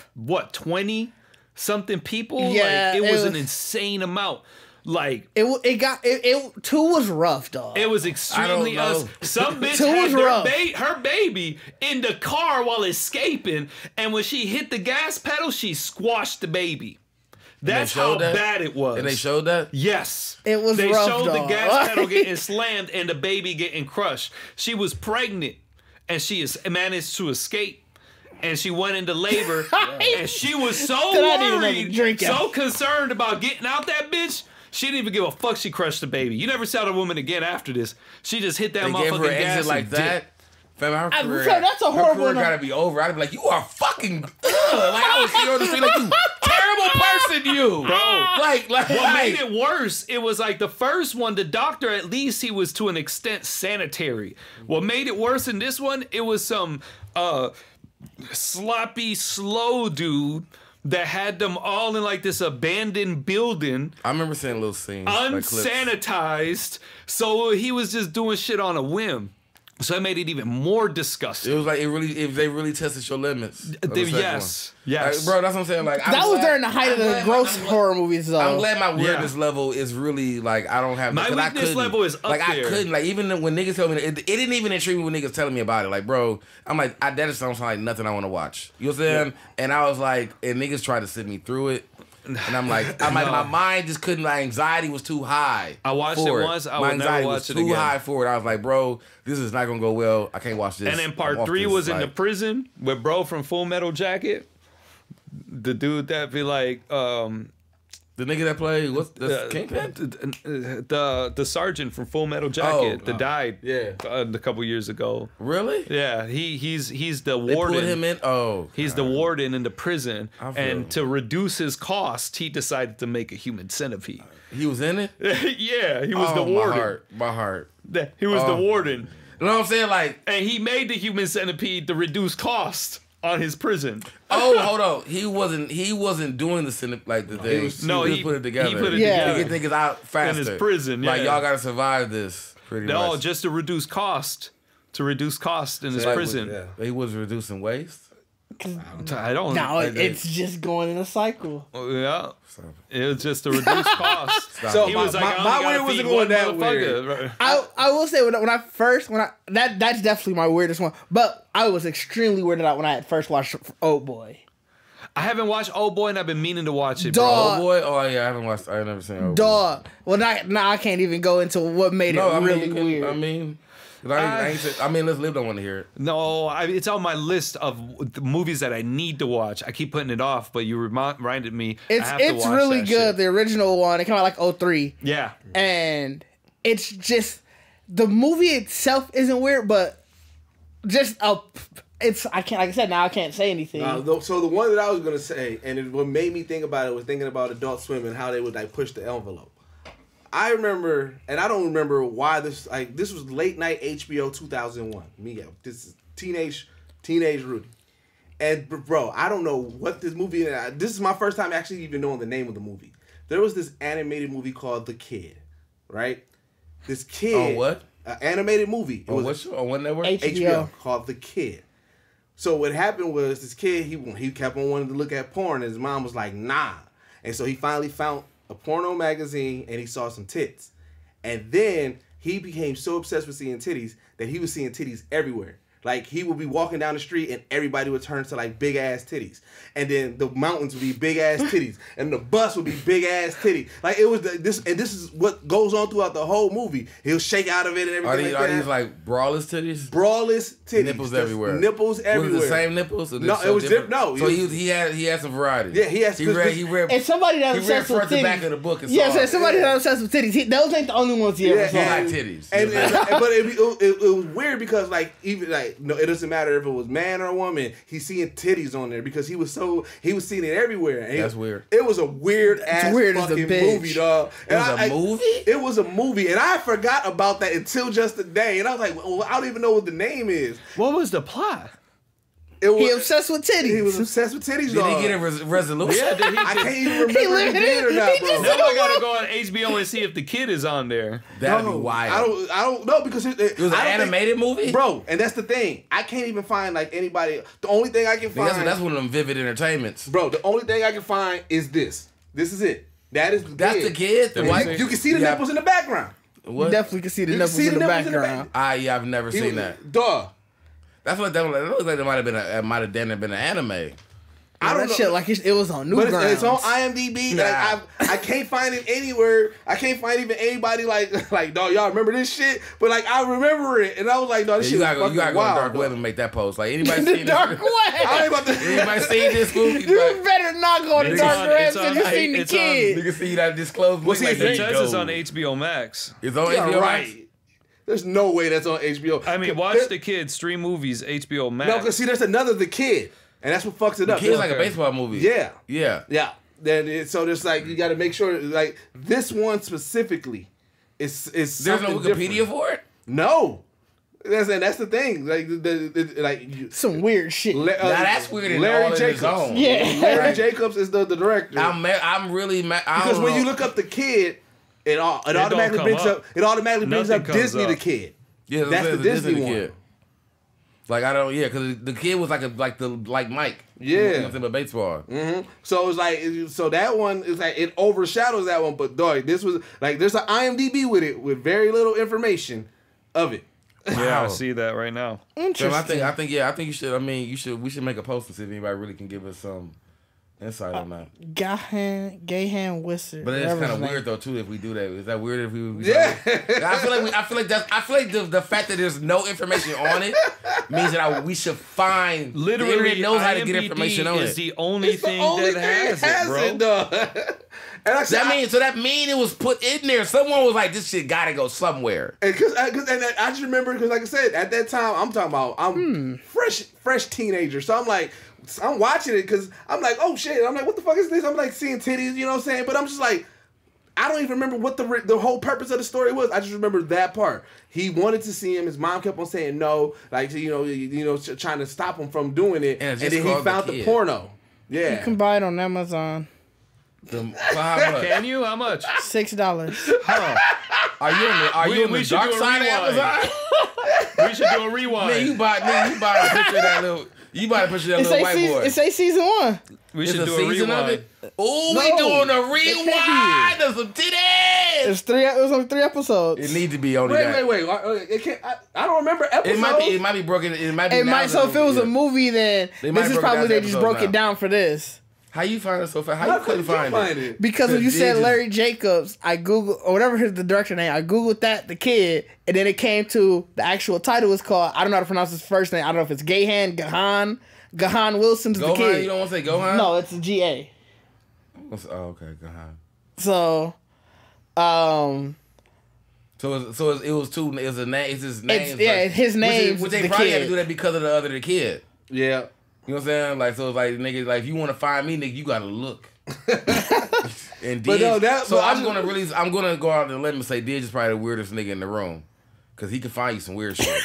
20 something people. Yeah, like, it was an insane amount. Like it 2 was rough, dog. It was extremely some bitch had her baby in the car while escaping, and when she hit the gas pedal, she squashed the baby. That's how bad it was. And they showed that? Yes. It was They rough, showed dog. the gas pedal getting slammed and the baby getting crushed. She was pregnant, and she managed to escape. And she went into labor, and she was so worried, so concerned about getting out that bitch, she didn't even give a fuck. She crushed the baby. You never saw the woman again after this. She just hit that motherfucking gas exit like that. Fam, that's a horrible. Her career gotta be over. I'd be like, you are fucking. Like I would see her on the street like, you terrible person, you. Bro, like what made it worse? It was like the first one. The doctor, at least he was to an extent sanitary. What made it worse in this one? It was some sloppy, slow dude that had them all in like this abandoned building. I remember seeing little scenes, unsanitized. So he was just doing shit on a whim. So it made it even more disgusting. It was like they really tested your limits. Yes. Like, bro, that's what I'm saying. Like that was during the height of the gross horror movies. Though I'm glad my weirdness level is really like I don't have my weirdness level is up like there. I couldn't like even when niggas tell me it didn't even intrigue me when niggas telling me about it. Like bro, I'm like that just don't sound like nothing I want to watch. You know what I'm saying? And I was like, and niggas tried to sit me through it. And I'm like, my mind just couldn't. My anxiety was too high. I watched it once. I would never watch it again. Too high for it. I was like, bro, this is not gonna go well. I can't watch this. And then part 3 was in the prison with bro from Full Metal Jacket. The dude that be like, the nigga that played what's the Kingpin? The sergeant from Full Metal Jacket that died a couple years ago. Really? Yeah, he's the warden. They put him in. He's the warden in the prison, and to reduce his cost, he decided to make a human centipede. He was in it. Yeah, he was the warden. My heart. He was the warden. You know what I'm saying? Like, and he made the human centipede to reduce cost on his prison. Oh, hold on. He wasn't doing the thing. He put it together. He put it together. To get niggas out faster. In his prison, Like, y'all gotta survive this, pretty much. No, just to reduce cost. To reduce cost in his prison. He was reducing waste? I don't. No, it's just going in a cycle. Yeah, it was just a reduced cost. So he was my weird wasn't going that weird. I will say that's definitely my weirdest one. But I was extremely weirded out when I had first watched Old Boy. I haven't watched Old Boy and I've been meaning to watch it. Old Boy? Oh yeah, I haven't watched. I've never seen Old Boy. Well, now I can't even go into what made it really weird. I mean, Let's Live don't want to hear it. No, it's on my list of the movies that I need to watch. I keep putting it off, but you reminded me. It's really good. Shit. The original one, it came out like 2003. Yeah, and it's just the movie itself isn't weird, but just I can't. Like I said, now I can't say anything. So the one that I was gonna say, and what made me think about it was thinking about Adult Swim and how they would like push the envelope. I remember, and I don't remember why this was late night HBO 2001. This is teenage Rudy, and bro, I don't know what this movie. This is my first time actually even knowing the name of the movie. There was this animated movie called The Kid, right? This kid. On what? An animated movie. On what show? On what network? HBO called The Kid. So what happened was this kid he kept on wanting to look at porn, and his mom was like, nah, and so he finally found a porno magazine and he saw some tits. And then he became so obsessed with seeing titties that he was seeing titties everywhere. Like he would be walking down the street and everybody would turn to like big ass titties. And then the mountains would be big ass titties. And the bus would be big ass titties. Like it was this is what goes on throughout the whole movie. He'll shake out of it and everything. Are these like braless titties? Braless titties. Nipples everywhere. Nipples everywhere. Was it the same nipples? No, it was different. No. So he had some variety. Yeah, he read and somebody that's obsessed with titties. The back of the book. Yeah, somebody that's obsessed with titties. Those ain't the only ones he ever saw. He like titties. But it was weird because like even like no, it doesn't matter if it was man or woman. He's seeing titties on there because he was seeing it everywhere. And that's weird. It was a weird ass fucking movie, dog. It was a movie? It was a movie, and I forgot about that until just today. And I was like, well, I don't even know what the name is. What was the plot? He obsessed with titties. He was obsessed with titties. Did he get a resolution? Yeah, I can't even remember if he did or not, bro. Now I gotta go on HBO and see if the kid is on there. That'd be wild. I don't know because it was an animated movie, bro. And that's the thing. I can't even find like anybody. The only thing I can find. That's one of them vivid entertainments, bro. The only thing I can find is this. This is it. That's the kid. You can see the nipples in the background. What? You definitely can see the nipples in the background. I've never seen that. Duh. That's what that looks like. It might have been an anime. I don't know. Shit like it was on Newgrounds. But it's on IMDb. Nah. I can't find it anywhere. I can't find even anybody like dog. Y'all remember this shit? But like I remember it, and I was like, no, this shit. You gotta go to dark web and make that post. Like anybody seen dark web? Anybody seen this movie? You better not go to dark web since you seen the kid. You can see that disclosed. Well, see, it says it's on HBO Max. It's on HBO Max. There's no way that's on HBO. I mean, watch the kid stream movies, HBO Max. No, because see, there's another The Kid, and that's what fucks it up. The Kid's like a baseball movie. Yeah. Then so there's like you got to make sure like this one specifically is there's no Wikipedia for it. No. That's the thing. Like some weird shit. Now that's weird. Larry Jacobs. Yeah, Larry Jacobs is the director. I'm really mad because when you look up The Kid. It automatically brings up Disney the Kid. Yeah, that's the Disney one. Kid. Like I don't, because the kid was like Mike. Yeah, but baseball. Mm-hmm. So it's like that one is like it overshadows that one. But dog, this was like there's an IMDb with it with very little information of it. Yeah, I see that right now. Interesting. So I think you should. I mean, we should make a post and see if anybody really can give us some insight on that. Gayhan Wizard. But it's kind of weird though too if we do that. Is that weird if we yeah. I feel like the fact that there's no information on it means that we should find literally the internet knows how to get information on it. Is the only thing that has it, bro. And that mean it was put in there. Someone was like, "This shit gotta go somewhere." And I just remember because, like I said, at that time, I'm fresh teenager, so I'm like. I'm watching it because I'm like, oh shit. I'm like, what the fuck is this? I'm like seeing titties, you know what I'm saying? But I'm just like, I don't even remember what the whole purpose of the story was. I just remember that part. He wanted to see him. His mom kept on saying no, like you know, trying to stop him from doing it. And then he found the porno. Yeah, you can buy it on Amazon. Can you? How much? $6. Huh. Are you on the dark side of Amazon? We should do a rewind. Man, you buy a picture of that little. You might push that little white boy. It say season 1. We should do a rewind. Oh, we doing a rewind of some titties. It was only 3 episodes. It needs to be only that. Wait. It can't. I don't remember episodes. It might be broken. It might be. So if it was a movie, then this is probably they just broke it down for this. How you find it so fast? How you couldn't find it? Because when you said Larry Jacobs, I Googled, or whatever the director name, I Googled the kid, and then it came to the actual title was called, I don't know how to pronounce his first name. I don't know if it's Gahan Wilson's the kid. You don't want to say Gohan? No, it's a G-A. Oh, okay, Gohan. So, it was two. It was a name. It's his name. His name. Which they probably had to do that because of the kid. Yeah. You know what I'm saying? Like, so it's like, nigga, like, if you want to find me, nigga, you gotta look. And but no, I'm gonna go out and let him say Didge is probably the weirdest nigga in the room, cause he can find you some weird shit.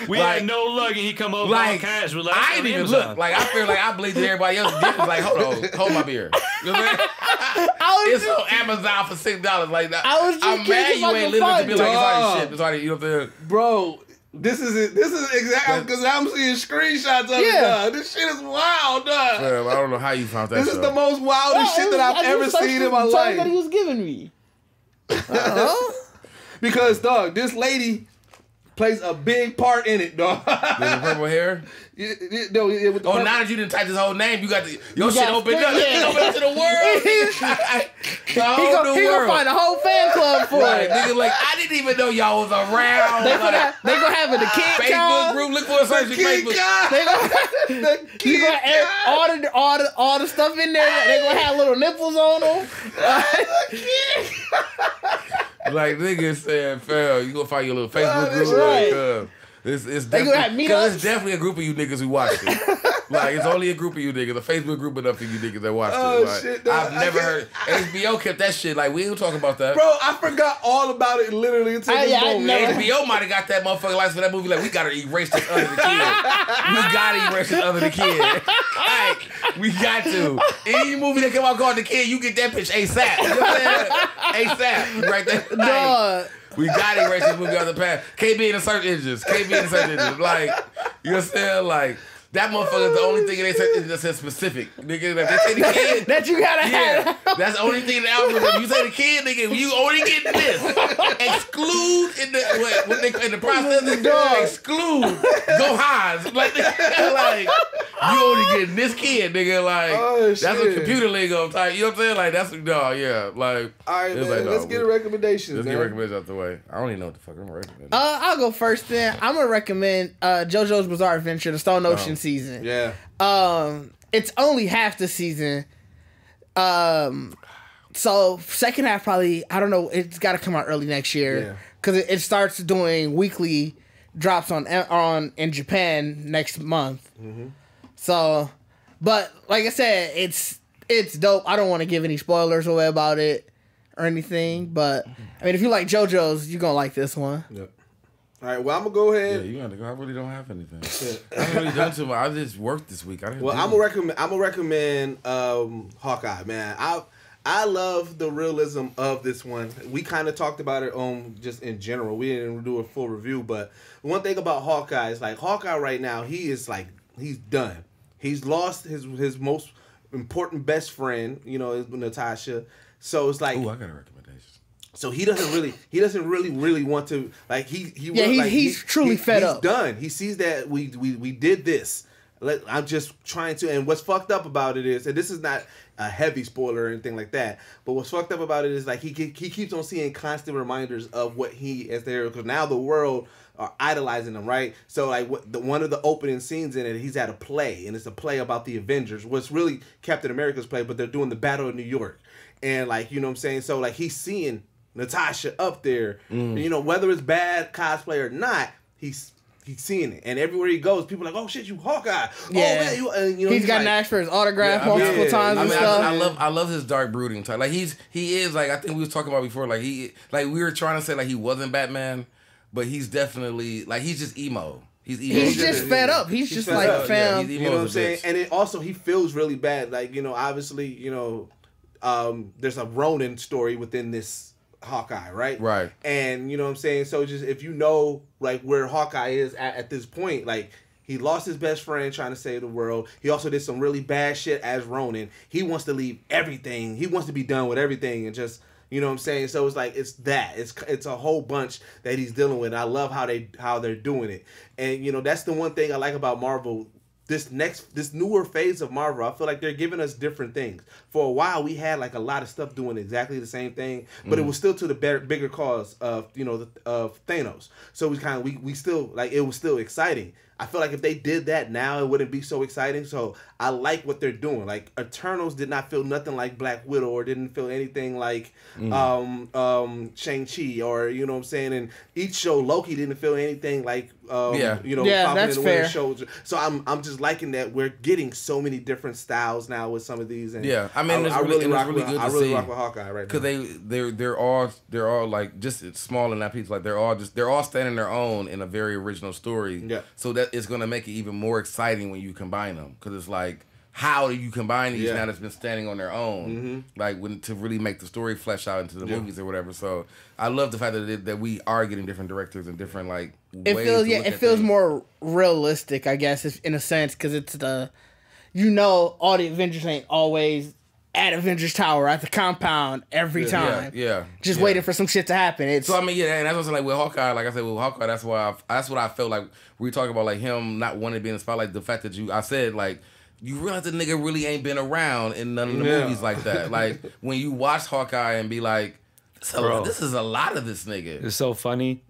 We had no luck, and he come over on cash. I didn't even look. Like, I feel like I believed that everybody else did. Like, hold my beer. You know what I'm saying? It's on Amazon for $6. Like, I'm mad you ain't literally be like, it's already shipped. It's already, you know what I'm saying? Bro. This is exactly because I'm seeing screenshots of it, dog. This shit is wild, dog. Well, I don't know how you found that. This is the most wildest shit that I've ever seen in my life. That he was giving me. Because, dog, this lady plays a big part in it, dog. With the purple hair? No, now that you didn't type this whole name, you got your shit opened up. It's open up to the world. He gonna find a whole fan club for it. Nigga, like, I didn't even know y'all was around. They gonna have the kid Facebook group. Look for a search in Facebook. They gonna add all the stuff in there. They gonna have little nipples on them. Like, niggas saying, "Fell, you gonna find your little Facebook group." Right. It's they gonna have meetups. Because it's definitely a group of you niggas who watched it. Like, it's only a group of you niggas, a Facebook group enough of you niggas that watched it. Like, shit, I've never heard. HBO kept that shit. Like, we ain't talking about that. Bro, I forgot all about it literally until this moment. HBO might have got that motherfucking license for that movie. Like, we gotta erase this other the kid. We gotta erase this other the kid. Like, we got to. Any movie that come out called The Kid, you get that bitch ASAP. You know what I'm saying? ASAP. Right there. Like, we gotta erase this movie out of the past. Can't be in the search engines. Like, you know what I'm saying? Like, that motherfucker is the only thing in their search engine that says specific. Nigga, if they say the kid. That you gotta have. That's the only thing in the algorithm. You say the kid, nigga, you only getting this. Exclude in the process. Exclude. Go highs. Like, you only getting this kid, nigga. Like, that's a computer lingo type. You know what I'm saying? Like, that's yeah. Like, all right, man, let's get a recommendation. Let's get recommendations out the way. I don't even know what the fuck I'm recommending. I'll go first then. I'm gonna recommend JoJo's Bizarre Adventure, the Stone Ocean season. Yeah. It's only half the season. So second half probably, I don't know, it's got to come out early next year because it starts doing weekly drops in Japan next month. Mm-hmm. So, but like I said, it's dope. I don't want to give any spoilers away about it or anything, but I mean, if you like JoJo's, you're gonna like this one. Yep. All right, well, I'm gonna go ahead. Yeah, you gotta go. I really don't have anything. I haven't really done too much. I just worked this week. I'm gonna recommend Hawkeye, man. I love the realism of this one. We kind of talked about it on just in general. We didn't do a full review, but one thing about Hawkeye is like Hawkeye right now, he's done. He's lost his most important best friend, you know, is Natasha. So it's like, oh, I got a recommendation. So he doesn't really want to, like, he's truly fed up. He's done. He sees that we did this. I'm just trying to, and what's fucked up about it is, and this is not a heavy spoiler or anything like that, but what's fucked up about it is like he keeps on seeing constant reminders of what he is there, because now the world are idolizing him, right? So like one of the opening scenes in it, he's at a play, and it's a play about the Avengers. What's really Captain America's play, but they're doing the Battle of New York, and like, you know what I'm saying? So like he's seeing Natasha up there, you know, whether it's bad cosplay or not, he's seeing it, and everywhere he goes, people are like, "Oh shit, you Hawkeye!" Yeah, oh man, you know, he's gotten asked for his autograph multiple times. And stuff. I love his dark brooding type. Like he is like, I think we was talking about before. Like we were trying to say like he wasn't Batman, but he's definitely like he's just emo. He's emo. He's just fed up. He's just like up. fam. You know what I'm saying? And it also he feels really bad. Like, you know, obviously, you know, there's a Ronin story within this Hawkeye, right? Right. And you know what I'm saying? So just if you know like where Hawkeye is at this point, like He lost his best friend trying to save the world. He also did some really bad shit as Ronin. He wants to leave everything. He wants to be done with everything and just, you know what I'm saying? So it's like, it's a whole bunch that he's dealing with. And I love how they're doing it. And, you know, that's the one thing I like about Marvel. This newer phase of Marvel, I feel like they're giving us different things. For a while, we had like a lot of stuff doing exactly the same thing, but it was still to the bigger cause of, you know, of Thanos. So we still, like, it was still exciting. I feel like if they did that now, it wouldn't be so exciting. So I like what they're doing. Like Eternals did not feel nothing like Black Widow, or didn't feel anything like Shang-Chi, or, you know what I'm saying. And each show, Loki didn't feel anything like you know, Falcon and the Winter Soldier. So I'm just liking that we're getting so many different styles now with some of these. And I mean, I really rock with Hawkeye right now. Because they're all like just small in that piece. Like they're all standing their own in a very original story. Yeah. So that it's gonna make it even more exciting when you combine them. Because it's like, how do you combine these now that's been standing on their own, like to really make the story flesh out into the movies or whatever. So I love the fact that we are getting different directors and different ways. It feels more realistic, I guess, in a sense, because it's all the Avengers ain't always at Avengers Tower at the compound every time. Just waiting for some shit to happen. So I mean, and that's what I'm saying, like with Hawkeye. Like I said, with Hawkeye, that's what I felt like we talk about, like him not wanting to be in the spotlight. The fact that I said like, you realize the nigga really ain't been around in none of the movies like that. Like when you watch Hawkeye and be like, this is a lot of this nigga. It's so funny.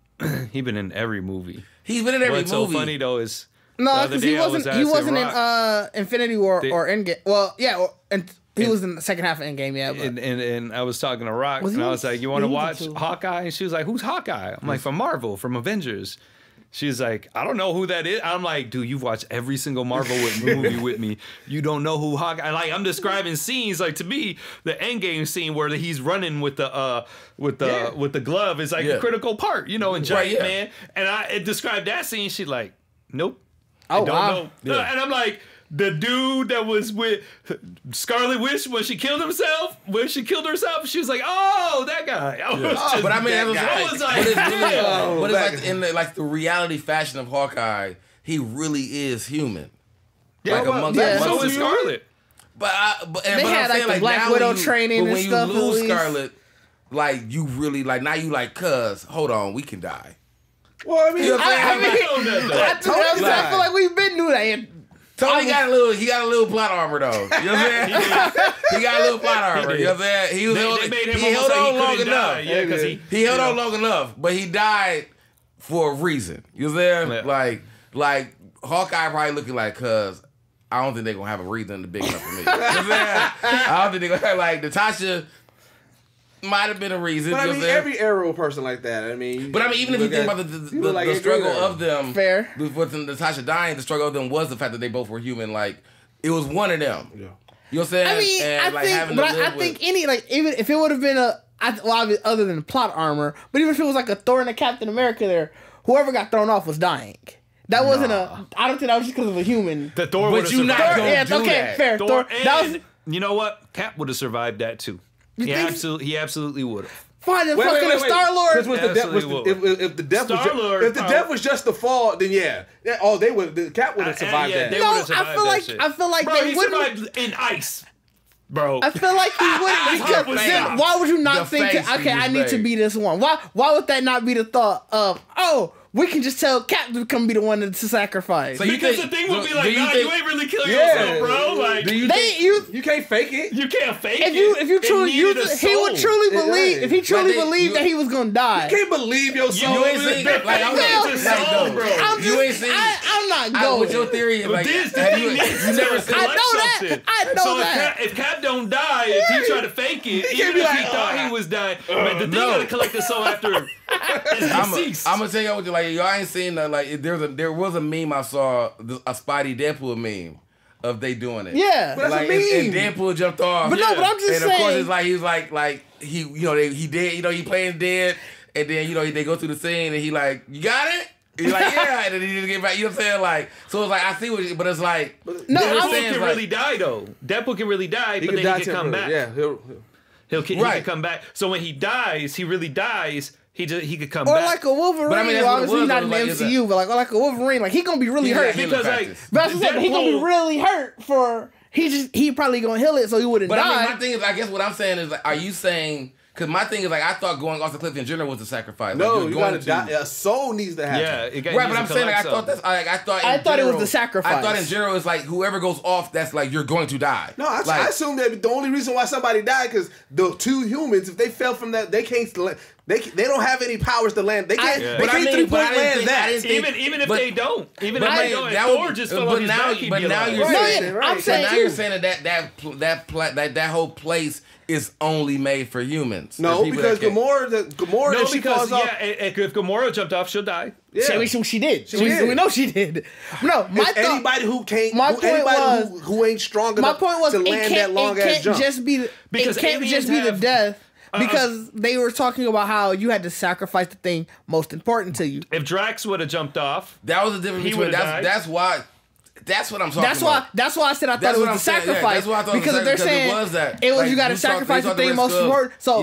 He been in every movie. He's been in every movie. What's so funny though is because he wasn't in Infinity War or Endgame. Well, yeah, and he was in the second half of Endgame. Yeah, but. And I was talking to Rock, and I was like, "You want to watch Hawkeye?" And she was like, "Who's Hawkeye?" I'm like, "From Marvel, from Avengers." She's like, "I don't know who that is." I'm like, "Dude, you've watched every single Marvel movie with me. You don't know who Hawkeye." Like, I'm describing scenes. Like, to me, the Endgame scene where he's running with the glove is like a critical part, you know, in Giant Man. And I described that scene. She's like, "Nope, I don't know." Yeah. And I'm like, the dude that was with Scarlet Witch when she killed herself, she was like, "Oh, that guy." But I mean, but it's like in the reality fashion of Hawkeye, he really is human. Yeah, so is Scarlet. But they had like the Black Widow training and stuff. When you lose Scarlet, like you really like now you like, cuz hold on, we can die. Well, I mean, I feel like we've been doing that. Tony got a little plot armor though. You know what I'm saying? He got a little plot armor. You know what I'm saying? He held on long enough. Yeah, because he held on long enough, but he died for a reason. You know what I'm saying? Yeah. Like Hawkeye probably looking like, cuz I don't think they're gonna have a reason to big enough for me. You know what I'm saying? I don't think they're gonna have, like, Natasha might have been a reason. But I mean, every Arrow person like that. I mean, but I mean, even if you think about the struggle of them, with Natasha dying, the struggle of them was the fact that they both were human. Like, it was one of them. Yeah. You know what I'm saying? I mean, I think any, like, even if it would have been other than the plot armor, but even if it was like a Thor and a Captain America there, whoever got thrown off was dying. That wasn't I don't think that was just because of a human. The Thor would have survived. Fair. Thor, and you know what? Cap would have survived that too. He absolutely would have. Fine, then fucking Star-Lord. If the death was just the fall, then the Cap would have survived that. I feel like bro, they wouldn't survive in ice. Bro, I feel like he wouldn't, because then why would you not think, okay, I need to be this one? Why would that not be the thought of, we can just tell Cap to come be the one to sacrifice? So because the thing would be like, you ain't really killing yourself, bro. Like, you can't fake it. You can't fake it. If you truly use it, he would truly believe. If he truly believed that he was gonna die, you can't believe your soul. You ain't seen it. Like, you ain't seen it. I'm not going. What's your theory? Like, you never seen it. I know that. If Cap don't die, if he try to fake it, even if he thought he was dying, the thing gotta collect the soul after. I'm gonna tell y'all what, like, y'all ain't seen that. Like, there was a meme I saw, a Spidey Deadpool meme of they doing it. Yeah, but like, that's a meme. And Deadpool jumped off. But no, but I'm just saying. And of course, it's like he's like he did. He playing dead, and then they go through the scene, and he like, you got it. He's like, yeah, and then he just get back. You know what I'm saying? Like, so it's like, I see what, but it's like, Deadpool can really die though. Deadpool can really die, but then he can come back. Yeah, he can come back. So when he dies, he really dies. He could come or back. like a Wolverine. But I mean, obviously he's not in the like, MCU, but like a Wolverine, like he gonna be really hurt because like that's what he gonna be really hurt for. He probably gonna heal it so he wouldn't die. But I mean, my thing is, I guess what I'm saying is, like, are you saying? Because my thing is, like, I thought going off the cliff in general was a sacrifice. No, like, you gotta die. A soul needs to happen. Yeah, right. But I'm saying, like, I thought that's. I thought it was the sacrifice. I thought in general it's like whoever goes off, that's like you're going to die. No, I like, assume that the only reason why somebody died because the two humans, if they fell from that, they can't. They don't have any powers to land. They can't. They can't 3-point land that. Even if they don't, Thor just fell on his back. But now you're saying, I'm saying, now you're saying that whole place is only made for humans. No, because Gamora, no, she falls off. If Gamora jumped off, she'll die. Yeah, she did. We know she did. No, anybody who can't. Who ain't strong enough to land that long ass jump. It can't just be the death. Because they were talking about how you had to sacrifice the thing most important to you. If Drax would have jumped off, that was the difference between. That's why. That's what I'm talking about. That's why I said I thought it was the sacrifice. Yeah, that's why I thought because if they're saying it was you got to sacrifice the thing most important. So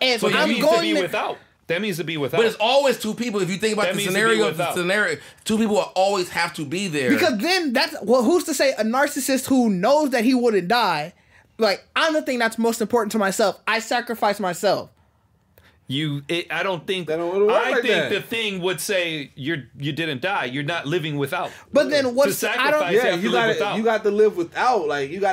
I'm going without. That means to be without. But it's always two people. If you think about the scenario, two people will always have to be there. Because then who's to say a narcissist who knows that he wouldn't die? Like, I'm the thing that's most important to myself. I sacrifice myself. I don't think. The thing would say you didn't die. You're not living without. But then what's to sacrifice? You got to live without. Like you got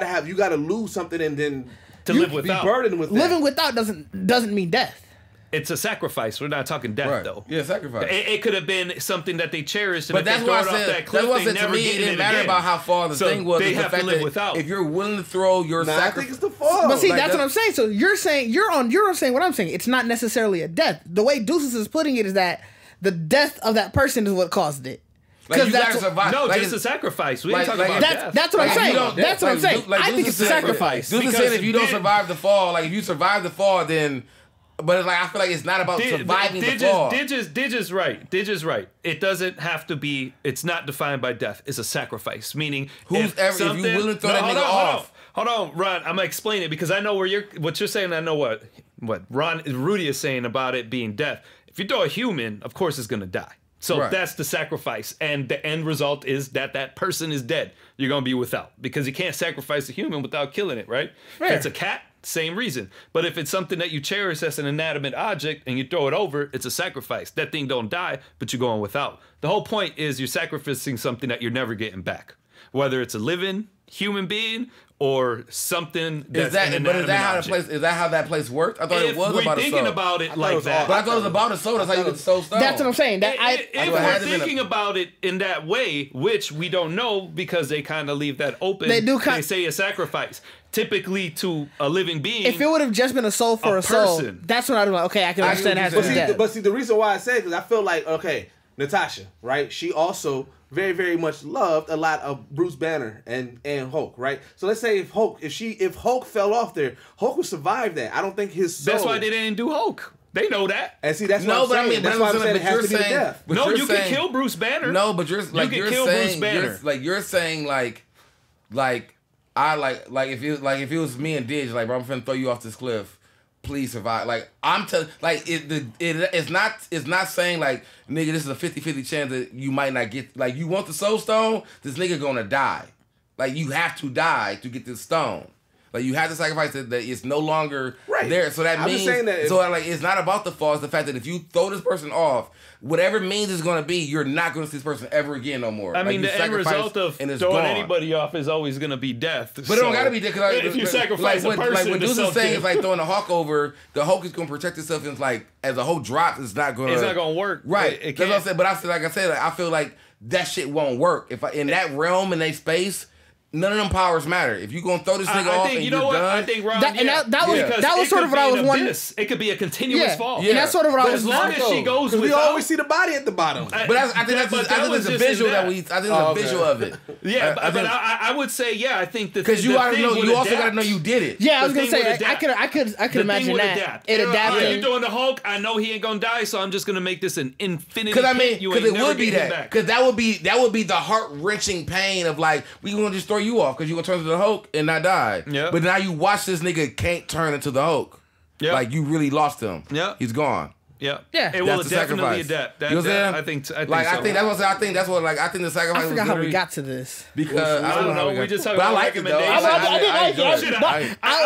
to lose something and then live without. Be burdened with that. Living without doesn't mean death. It's a sacrifice. We're not talking death, though. Yeah, sacrifice. It could have been something that they cherished. But that's why I said. That's why I said to me, it didn't matter about how far the thing was. They have to live without. If you're willing to throw your sacrifice, I think it's the fall. But see, that's what I'm saying. So you're saying what I'm saying. It's not necessarily a death. The way Deuces is putting it is that the death of that person is what caused it. Because that's survive. No, just a sacrifice. We ain't talking about death. That's what I'm saying. That's what I'm saying. I think it's a sacrifice. Deuces said if you don't survive the fall, like if you survive the fall, then. But it's like I feel like it's not about surviving the fall. Dig's right. It doesn't have to be. It's not defined by death. It's a sacrifice. Meaning, if you willing to throw that nigga off. Hold on, Ron. I'm gonna explain it because I know what you're saying. I know what Rudy is saying about it being death. If you throw a human, of course it's gonna die. So that's the sacrifice, and the end result is that person is dead. You're gonna be without because you can't sacrifice a human without killing it, right? Fair. If it's a cat. Same reason. But if it's something that you cherish as an inanimate object and you throw it over, it's a sacrifice. That thing don't die, but you're going without. The whole point is you're sacrificing something that you're never getting back. Whether it's a living human being or something that's an inanimate object. Is that how that place worked? I thought it was about a soul. If we're thinking about it like that. But I thought it was about a soul. That's how you get the soul stone. That's what I'm saying. If we're thinking about it in that way, which we don't know because they kind of leave that open. They say a sacrifice. Typically to a living being. If it would have just been a soul for a soul, that's when I'd be like, okay, I can understand that. But see, the reason why I say it, because I feel like, okay, Natasha, right? She also very, very much loved a lot of Bruce Banner and Hulk, right? So let's say if Hulk fell off there, Hulk would survive that. I don't think his soul. That's why they didn't do Hulk. They know that. And see, that's what I'm saying. That's why I'm saying it has to be death. No, you can kill Bruce Banner. No, but you're saying if it was me and Dig, like, bro, I'm finna throw you off this cliff. Please survive. Like, I'm telling, like, it's not saying like, nigga, this is a 50-50 chance that you might not get. Like, you want the soul stone, this nigga gonna die. Like, you have to die to get this stone. Like, you have to sacrifice that it's no longer there. So that means, it's not about the fall. It's the fact that if you throw this person off, whatever means it's going to be, you're not going to see this person ever again no more. I mean, the end result of throwing anybody off is always going to be death. But it don't got to be death. If you sacrifice a person, like when Deuce is saying, it's like throwing the Hulk over, the Hulk is going to protect itself, and it's like, as the Hulk drops, it's not going to work. Right. That's what I said. But I feel like that shit won't work. In that realm, in that space, none of them powers matter. If you're going to throw this nigga off and you're done. I think, Ron, that was sort of what I was wondering. It could be a continuous fall. Yeah. And that's sort of what I was wondering. As long as she goes without. We always see the body at the bottom. I think that's a visual of it. Yeah, but I would say, I think that because you also got to know you did it. Yeah, I was going to say, I could imagine that. It adapted. You're doing the Hulk, I know he ain't going to die, so I'm just going to make this an infinity. Because it would be that. Because that would be the heart-wrenching pain of like, we going to just throw you off because you're going to turn into the Hulk and not die. Yeah. But now you watch this nigga can't turn into the Hulk. Yeah. Like, you really lost him. Yeah. He's gone. Yeah. Yeah. It will definitely adapt. You know what I'm saying? I think so. I think that's what I think the sacrifice. I forgot how we got to this because I don't know. We just talking about recommendations. I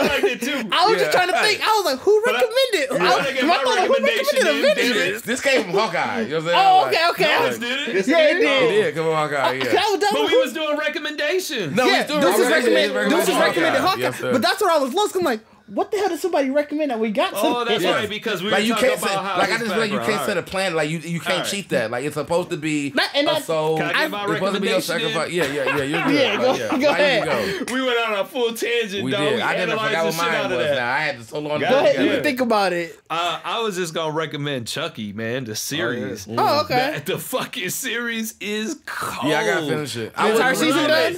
liked it too. I was just trying to think. I was like, who recommended? I want to get my recommendation in. This came from Hawkeye. You know what I'm saying? Oh, okay. No, it did. Yeah, it did. It did come from Hawkeye. Yeah. But we was doing recommendations. No, yeah, we was doing recommended Hawkeye. Yes, but that's what I was lost. I'm like, what the hell did somebody recommend that we got? Oh, that's right, because we were talking about how I just feel like you can't set a plan. Like you can't cheat that. Like it's supposed to be a soul. Can I give my recommendation? Yeah. You're good. Yeah, go ahead. We went on a full tangent. We did. did. I didn't forget what mine was. Now I had to so long. Go ahead. You think about it. I was just gonna recommend Chucky, man. The series. Oh, okay. The fucking series is cold. Yeah, I gotta finish it. The entire season done?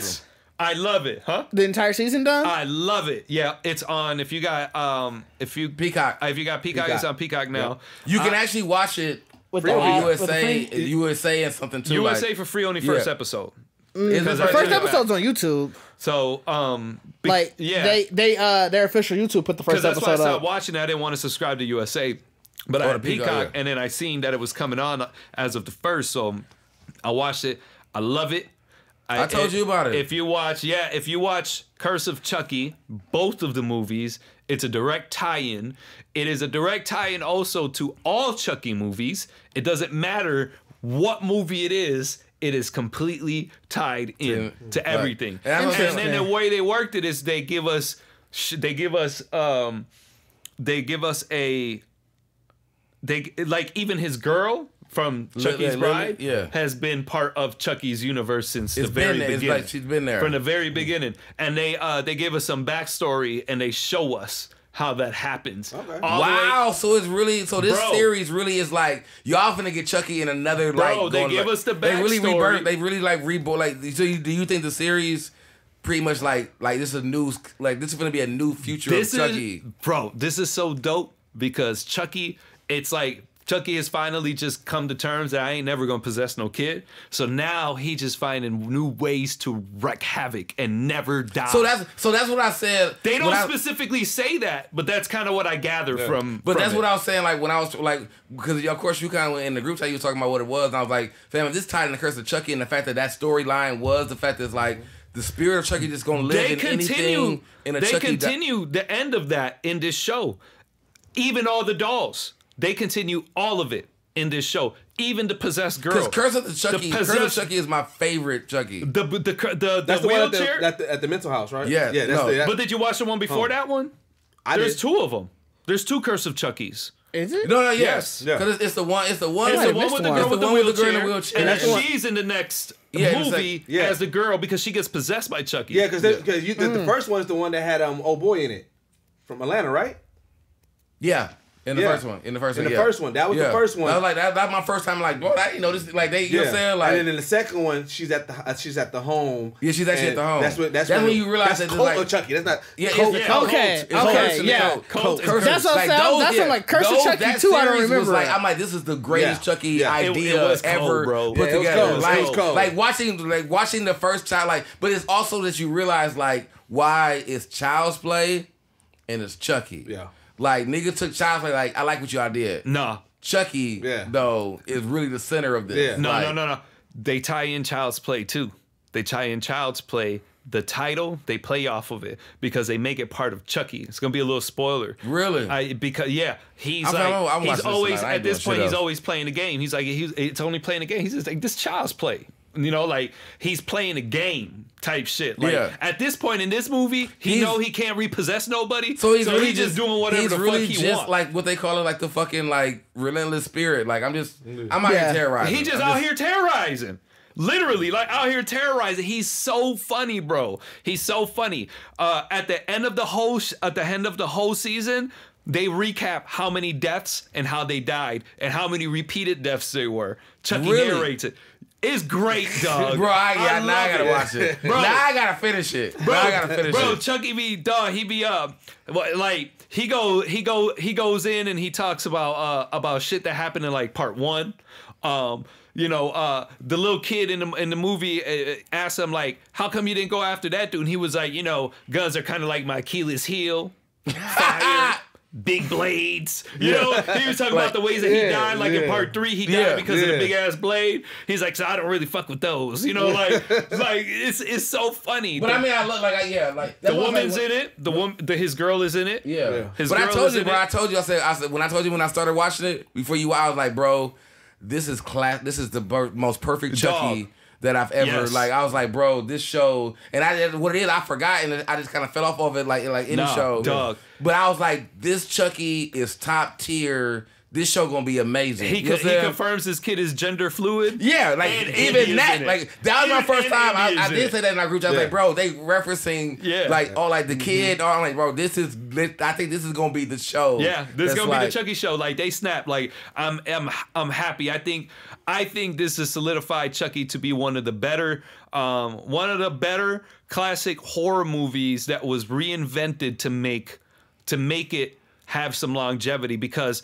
I love it, huh? The entire season done? I love it. Yeah, it's on. If you got Peacock, it's on Peacock now. You can actually watch it with the USA and something too. USA for free, only first episode. Because the first episode's on YouTube. So their official YouTube put the first episode up. That's why I stopped watching it. I didn't want to subscribe to USA, but I had Peacock, and then I seen that it was coming on as of the first, so I watched it. I love it. I told you about it. If you watch Curse of Chucky, both of the movies, it's a direct tie-in. It is a direct tie-in also to all Chucky movies. It doesn't matter what movie it is completely tied in to everything. And then the way they worked it is they give us even his girl from Chucky's Bride has been part of Chucky's universe since the very beginning. Like she's been there from the very beginning, and they give us some backstory and they show us how that happens. Okay. Wow, so it's really this series really is like y'all finna get Chucky in another they give us the backstory. They really reborn. So do you think the series pretty much like this is a new this is gonna be a new future of Chucky? This is so dope because Chucky, it's like Chucky has finally just come to terms that I ain't never gonna possess no kid. So now he just finding new ways to wreak havoc and never die. So that's what I said. They don't specifically say that, but that's kind of what I gather from. But that's what I was saying. Like when I was like, because of course you kind of in the group chat you were talking about what it was, and I was like, fam, this tied in the Curse of Chucky, and the fact that storyline was the fact that it's like the spirit of Chucky just gonna live anything in a Chucky. They continue the end of that in this show. Even all the dolls. They continue all of it in this show, even the possessed girl. Because Curse of Chucky is my favorite Chucky. The that's wheelchair one at the mental house, right? Yeah. But did you watch the one before that one? There's two of them. There's two Curse of Chuckies. Is it? No, yes. Because it's the one. It's the one with the girl with the wheelchair. And then she's in the next movie as the girl because she gets possessed by Chucky. Yeah, because the first one is the one that had old boy in it from Atlanta, right? Yeah. In the first one. That was the first one. I was like, that's my first time. Like, bro, I didn't know this. Like, they, you know what I'm saying? Like, and then in the second one, she's at the home. Yeah, she's actually at the home. That's when you realize that it's like Chucky. That's not. Yeah, Cult. It's Cult. Okay. Cult. That's what I'm saying. That's like Curse of Chucky too. I don't remember. I'm like, this is the greatest Chucky idea ever put together. Like watching the first child. But it's also that you realize why it's Child's Play and it's Chucky. Yeah. Like, nigga took Child's Play, I like what y'all did. Nah. Chucky, though, is really the center of this. Yeah. No. They tie in Child's Play, too. They tie in Child's Play. The title, they play off of it because they make it part of Chucky. It's going to be a little spoiler. Really? He's always, at this point, he's always playing the game. He's like, it's only playing the game. He's just like, this Child's Play. You know, he's playing a game type shit. At this point in this movie, he can't repossess nobody. So he's really just doing whatever the fuck he wants. Like what they call it, the fucking relentless spirit. I'm out here terrorizing. He just out here terrorizing. Literally, out here terrorizing. He's so funny, bro. He's so funny. At the end of the whole season, they recap how many deaths and how they died and how many repeated deaths there were. Chucky narrates it. It's great, dog. Bro, I gotta watch it. Bro, now I gotta finish it. Bro, Chucky be dog. He be he goes in and he talks about shit that happened in part 1. The little kid in the movie asked him how come you didn't go after that dude? And he was like, guns are kind of like my Achilles heel. Fire. big blades. You know, he was talking about the ways that he died. Like in part 3, he died because of the big ass blade. He's like, so I don't really fuck with those. You know, like it's so funny. But I mean, I look like the woman's in it. His girl is in it. Yeah. But I told you, bro. I told you. I said when I started watching it before I was like, bro, this is This is the most perfect Chucky that I've ever like. I was like, bro, this show, and what it is, I forgot, and I just kind of fell off of it, like any show. Dog. But I was like, this Chucky is top tier. This show gonna be amazing. He confirms his kid is gender fluid. Yeah, like and even that, like that was my first time. I did say that in our group chat. I was like, bro, they referencing like all like the kid. I'm like, bro, this is. I think this is gonna be the show. Yeah, this is gonna be the Chucky show. Like they snap. Like I'm happy. I think this has solidified Chucky to be one of the better classic horror movies that was reinvented to make it have some longevity, because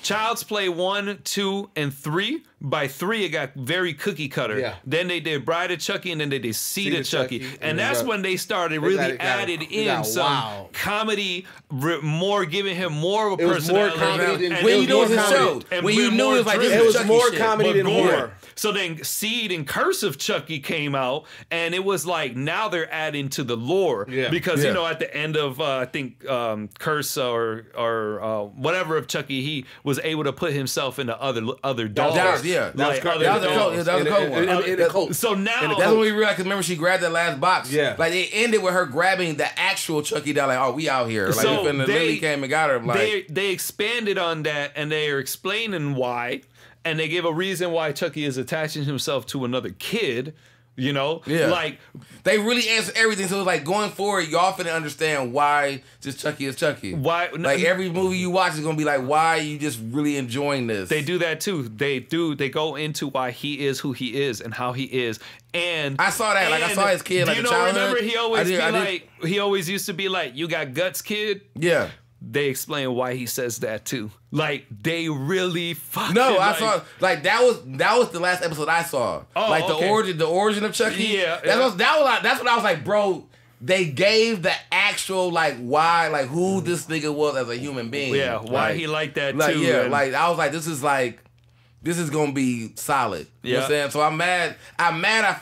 Child's Play 1, 2, and 3. By 3, it got very cookie cutter. Yeah. Then they did Bride of Chucky, and then they did Seed of Chucky. And that's when they started really added in some comedy, more giving him more of a personality. More comedy than when you know it's a show. When you knew it was like this, it was more comedy than horror. So then Seed and Curse of Chucky came out, and it was like now they're adding to the lore. Yeah. Because, you know, at the end of, I think, Curse or whatever of Chucky, he was able to put himself into other dolls. Yeah, that was a cool one. So now that's when we realized. Cause remember, she grabbed that last box. Yeah, like it ended with her grabbing the actual Chucky doll. Like, oh, we out here. Like, so Lily came and got her. Like, they expanded on that, and they are explaining why, and they give a reason why Chucky is attaching himself to another kid. You know, like they really answer everything. So it's like going forward, y'all finna understand why just Chucky is Chucky. Why, like every movie you watch is gonna be like, why are you just really enjoying this? They do that too. They go into why he is who he is and how he is. And I saw that. Like I saw his kid. Like in childhood. Remember, he always used to be like, "You got guts, kid." Yeah. They explain why he says that too. Like they really fucking. No, I saw like that was the last episode I saw. Oh, like the origin of Chucky. Yeah, that's what I was like, bro. They gave the actual like why, like who this nigga was as a human being. Yeah, why he liked that too. Yeah, like I was like, this is gonna be solid. You know what I'm saying? So I'm mad.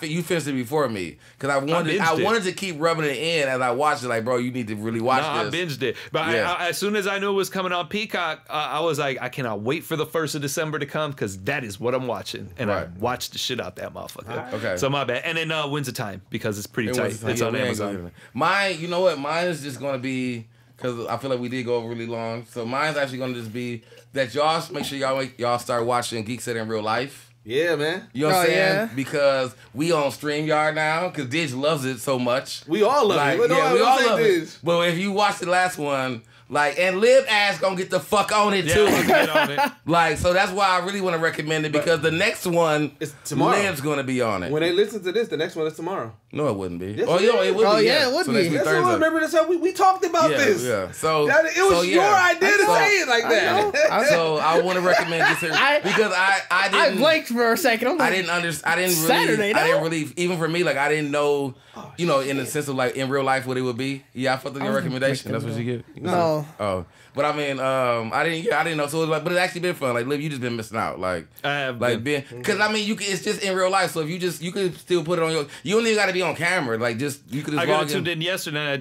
You finished it before me because I wanted to keep rubbing it in as I watched it. Like, bro, you need to really watch this. I binged it, but I, as soon as I knew it was coming on Peacock, I was like, I cannot wait for the 1st of December to come because that is what I'm watching, and I watched the shit out that motherfucker. Right. Okay, so my bad. And then Winds of Time because it's pretty tight. It's on Amazon. Mine, you know what? Mine is just gonna be because I feel like we did go really long. So mine's actually gonna just be that y'all make sure y'all start watching Geekset in real life. Yeah, man. You know what I'm saying? Yeah. Because we on StreamYard now, because Dig loves it so much. We all love it. We all love it. But if you watch the last one, like, and Lib ass gonna get the fuck on it too. Get on it. Like, so that's why I really want to recommend it because the next one is tomorrow. Lib's gonna be on it. When they listen to this, the next one is tomorrow. No, it wouldn't be. Yes, it would be. It would be. That's what I remember. That's how we talked about this. Yeah. So it was your idea to say it like that. So I want to recommend this because I blanked for a second. I didn't really even for me like I didn't know. You know, in the sense of like in real life, what it would be. Yeah, I felt your recommendation. That's what you get. No. Oh, but I mean, I didn't know. So it was like, but it's actually been fun. Like, Liv, you just been missing out. Like, I have because I mean, it's just in real life. So if you could still put it on you don't even got to be on camera. Like, you could. I got tuned in yesterday. And I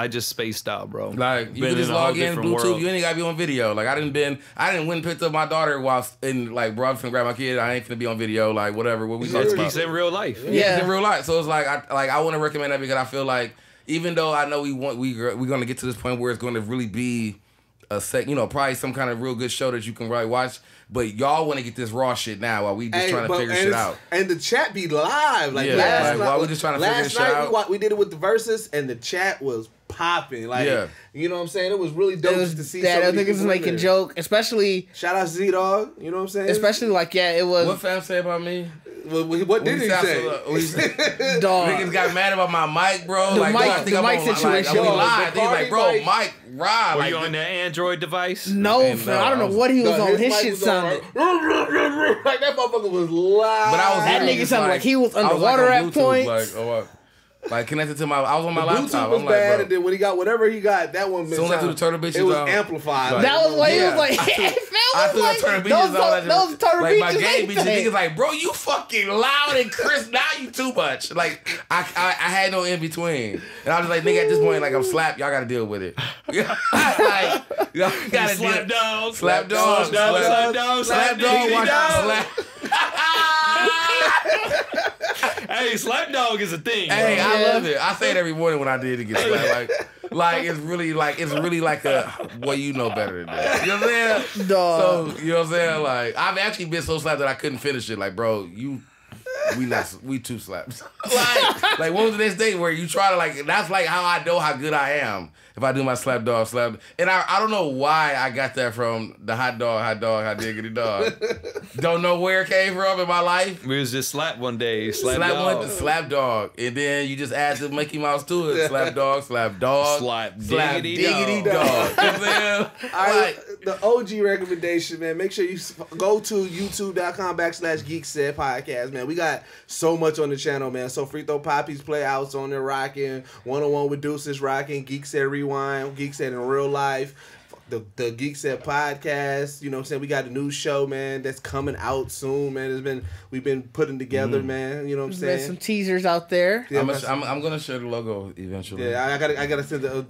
just spaced out, bro. Like, you could just log in Bluetooth. World. You ain't got to be on video. Like, I didn't went and picked up my daughter while in like, bro, I'm finna grab my kid. I ain't finna be on video. Like, whatever. What we talking about? Geeks in real life. Yeah, in real life. So it's like I want to recommend that because I feel like even though I know we're gonna get to this point where it's going to really be probably some kind of real good show that you can really watch, but y'all want to get this raw shit now while we just trying to figure shit out. And the chat be live last night. While we just trying to figure shit out. Last night we did it with the Versus, and the chat was popping. Like, you know what I'm saying? It was really dope to see that. I think it's making joke, especially shout out to Z-Dog. You know what I'm saying? Especially it was. What fam say about me? What did he say? Dog. Niggas got mad about my mic, bro. The mic situation. We live. They like, bro, Mike, Rob. Were you on that Android device? No, I don't know what he was on. His shit sounded like that motherfucker was loud. But that nigga sounded like he was underwater at points. Like, Like connected to I was on my laptop. Bluetooth was bad, like, and then when he got whatever he got, that one. Soon as I threw the turtle bitches, it was on, amplified. Like, that was why he was like, I threw the turtle bitches on. Those turtle like bitches. my gay bitches, niggas like, bro, you fucking loud and crisp. Now you too much. Like I had no in between, and I was like, nigga, at this point, like I'm slapped. Y'all got to deal with it. Like y'all got to slap dog, slap dog, slap dog, slap dog, watch out, slap. Hey, slap dog is a thing. Hey, bro. I love it. I say it every morning when I did to get slapped. Like it's really like a well, you know better than that. You know what I'm saying? Dog. So you know what I'm saying? Like I've actually been so slapped that I couldn't finish it. Like, bro, we two slaps. like what was the next day where you try to like? That's like how I know how good I am. If I do my slap, and I don't know why I got that from the hot dog, diggity dog. Don't know where it came from in my life. We was just slap one day, slap dog, and then you just add the Mickey Mouse to it. Slap dog, slap diggity dog. You know what I'm saying? The OG recommendation, man. Make sure you go to youtube.com/GeeksetPodcast, man. We got so much on the channel, man. So Free Throw Poppy's Playouts on there rocking, 101 with Deuces rocking, Geekset Rewind, Geekset in real life, the Geekset podcast. You know what I'm saying? We got a new show, man, that's coming out soon, man. We've been putting together, man. You know what I'm saying? There's some teasers out there. Yeah, I'm gonna share the logo eventually. Yeah, I gotta send the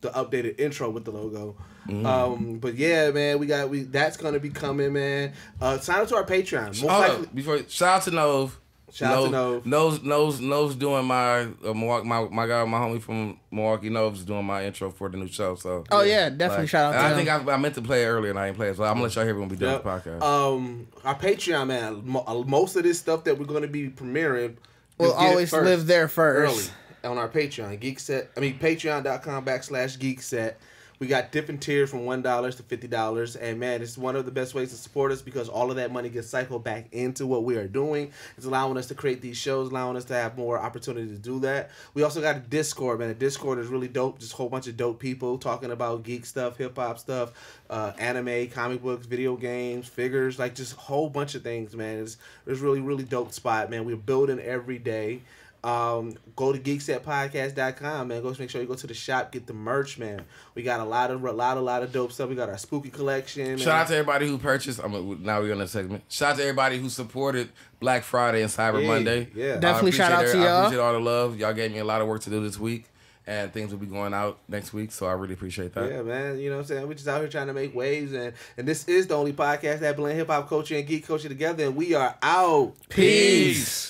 updated intro with the logo. But yeah, man, that's gonna be coming, man. Sign up to our Patreon. Shout out to Nove. Shout out to Nove. Nove's doing my homie from Milwaukee. Nove's doing my intro for the new show. So definitely shout out to him. I think I meant to play it earlier and I ain't play it, so I'm gonna let y'all hear when we do the podcast. Our Patreon, man. Most of this stuff that we're gonna be premiering, we'll always live there first. Early on our Patreon, Patreon.com/Geekset. We got different tiers from $1 to $50, and man, it's one of the best ways to support us because all of that money gets cycled back into what we are doing. It's allowing us to create these shows, allowing us to have more opportunity to do that. We also got a Discord, man. The Discord is really dope. Just a whole bunch of dope people talking about geek stuff, hip hop stuff, anime, comic books, video games, figures, like just a whole bunch of things, man. It's really, really dope spot, man. We're building every day. Go to GeeksetPodcast.com, man. Go make sure you go to the shop, get the merch, man. We got a lot of dope stuff. We got our spooky collection. Shout out to everybody who purchased. Now we're on the segment. Shout out to everybody who supported Black Friday and Cyber Monday. Yeah, definitely shout out to y'all. I appreciate all the love. Y'all gave me a lot of work to do this week, and things will be going out next week. So I really appreciate that. Yeah, man. You know what I'm saying? We're just out here trying to make waves, and this is the only podcast that blend hip hop culture and geek culture together. And we are out. Peace.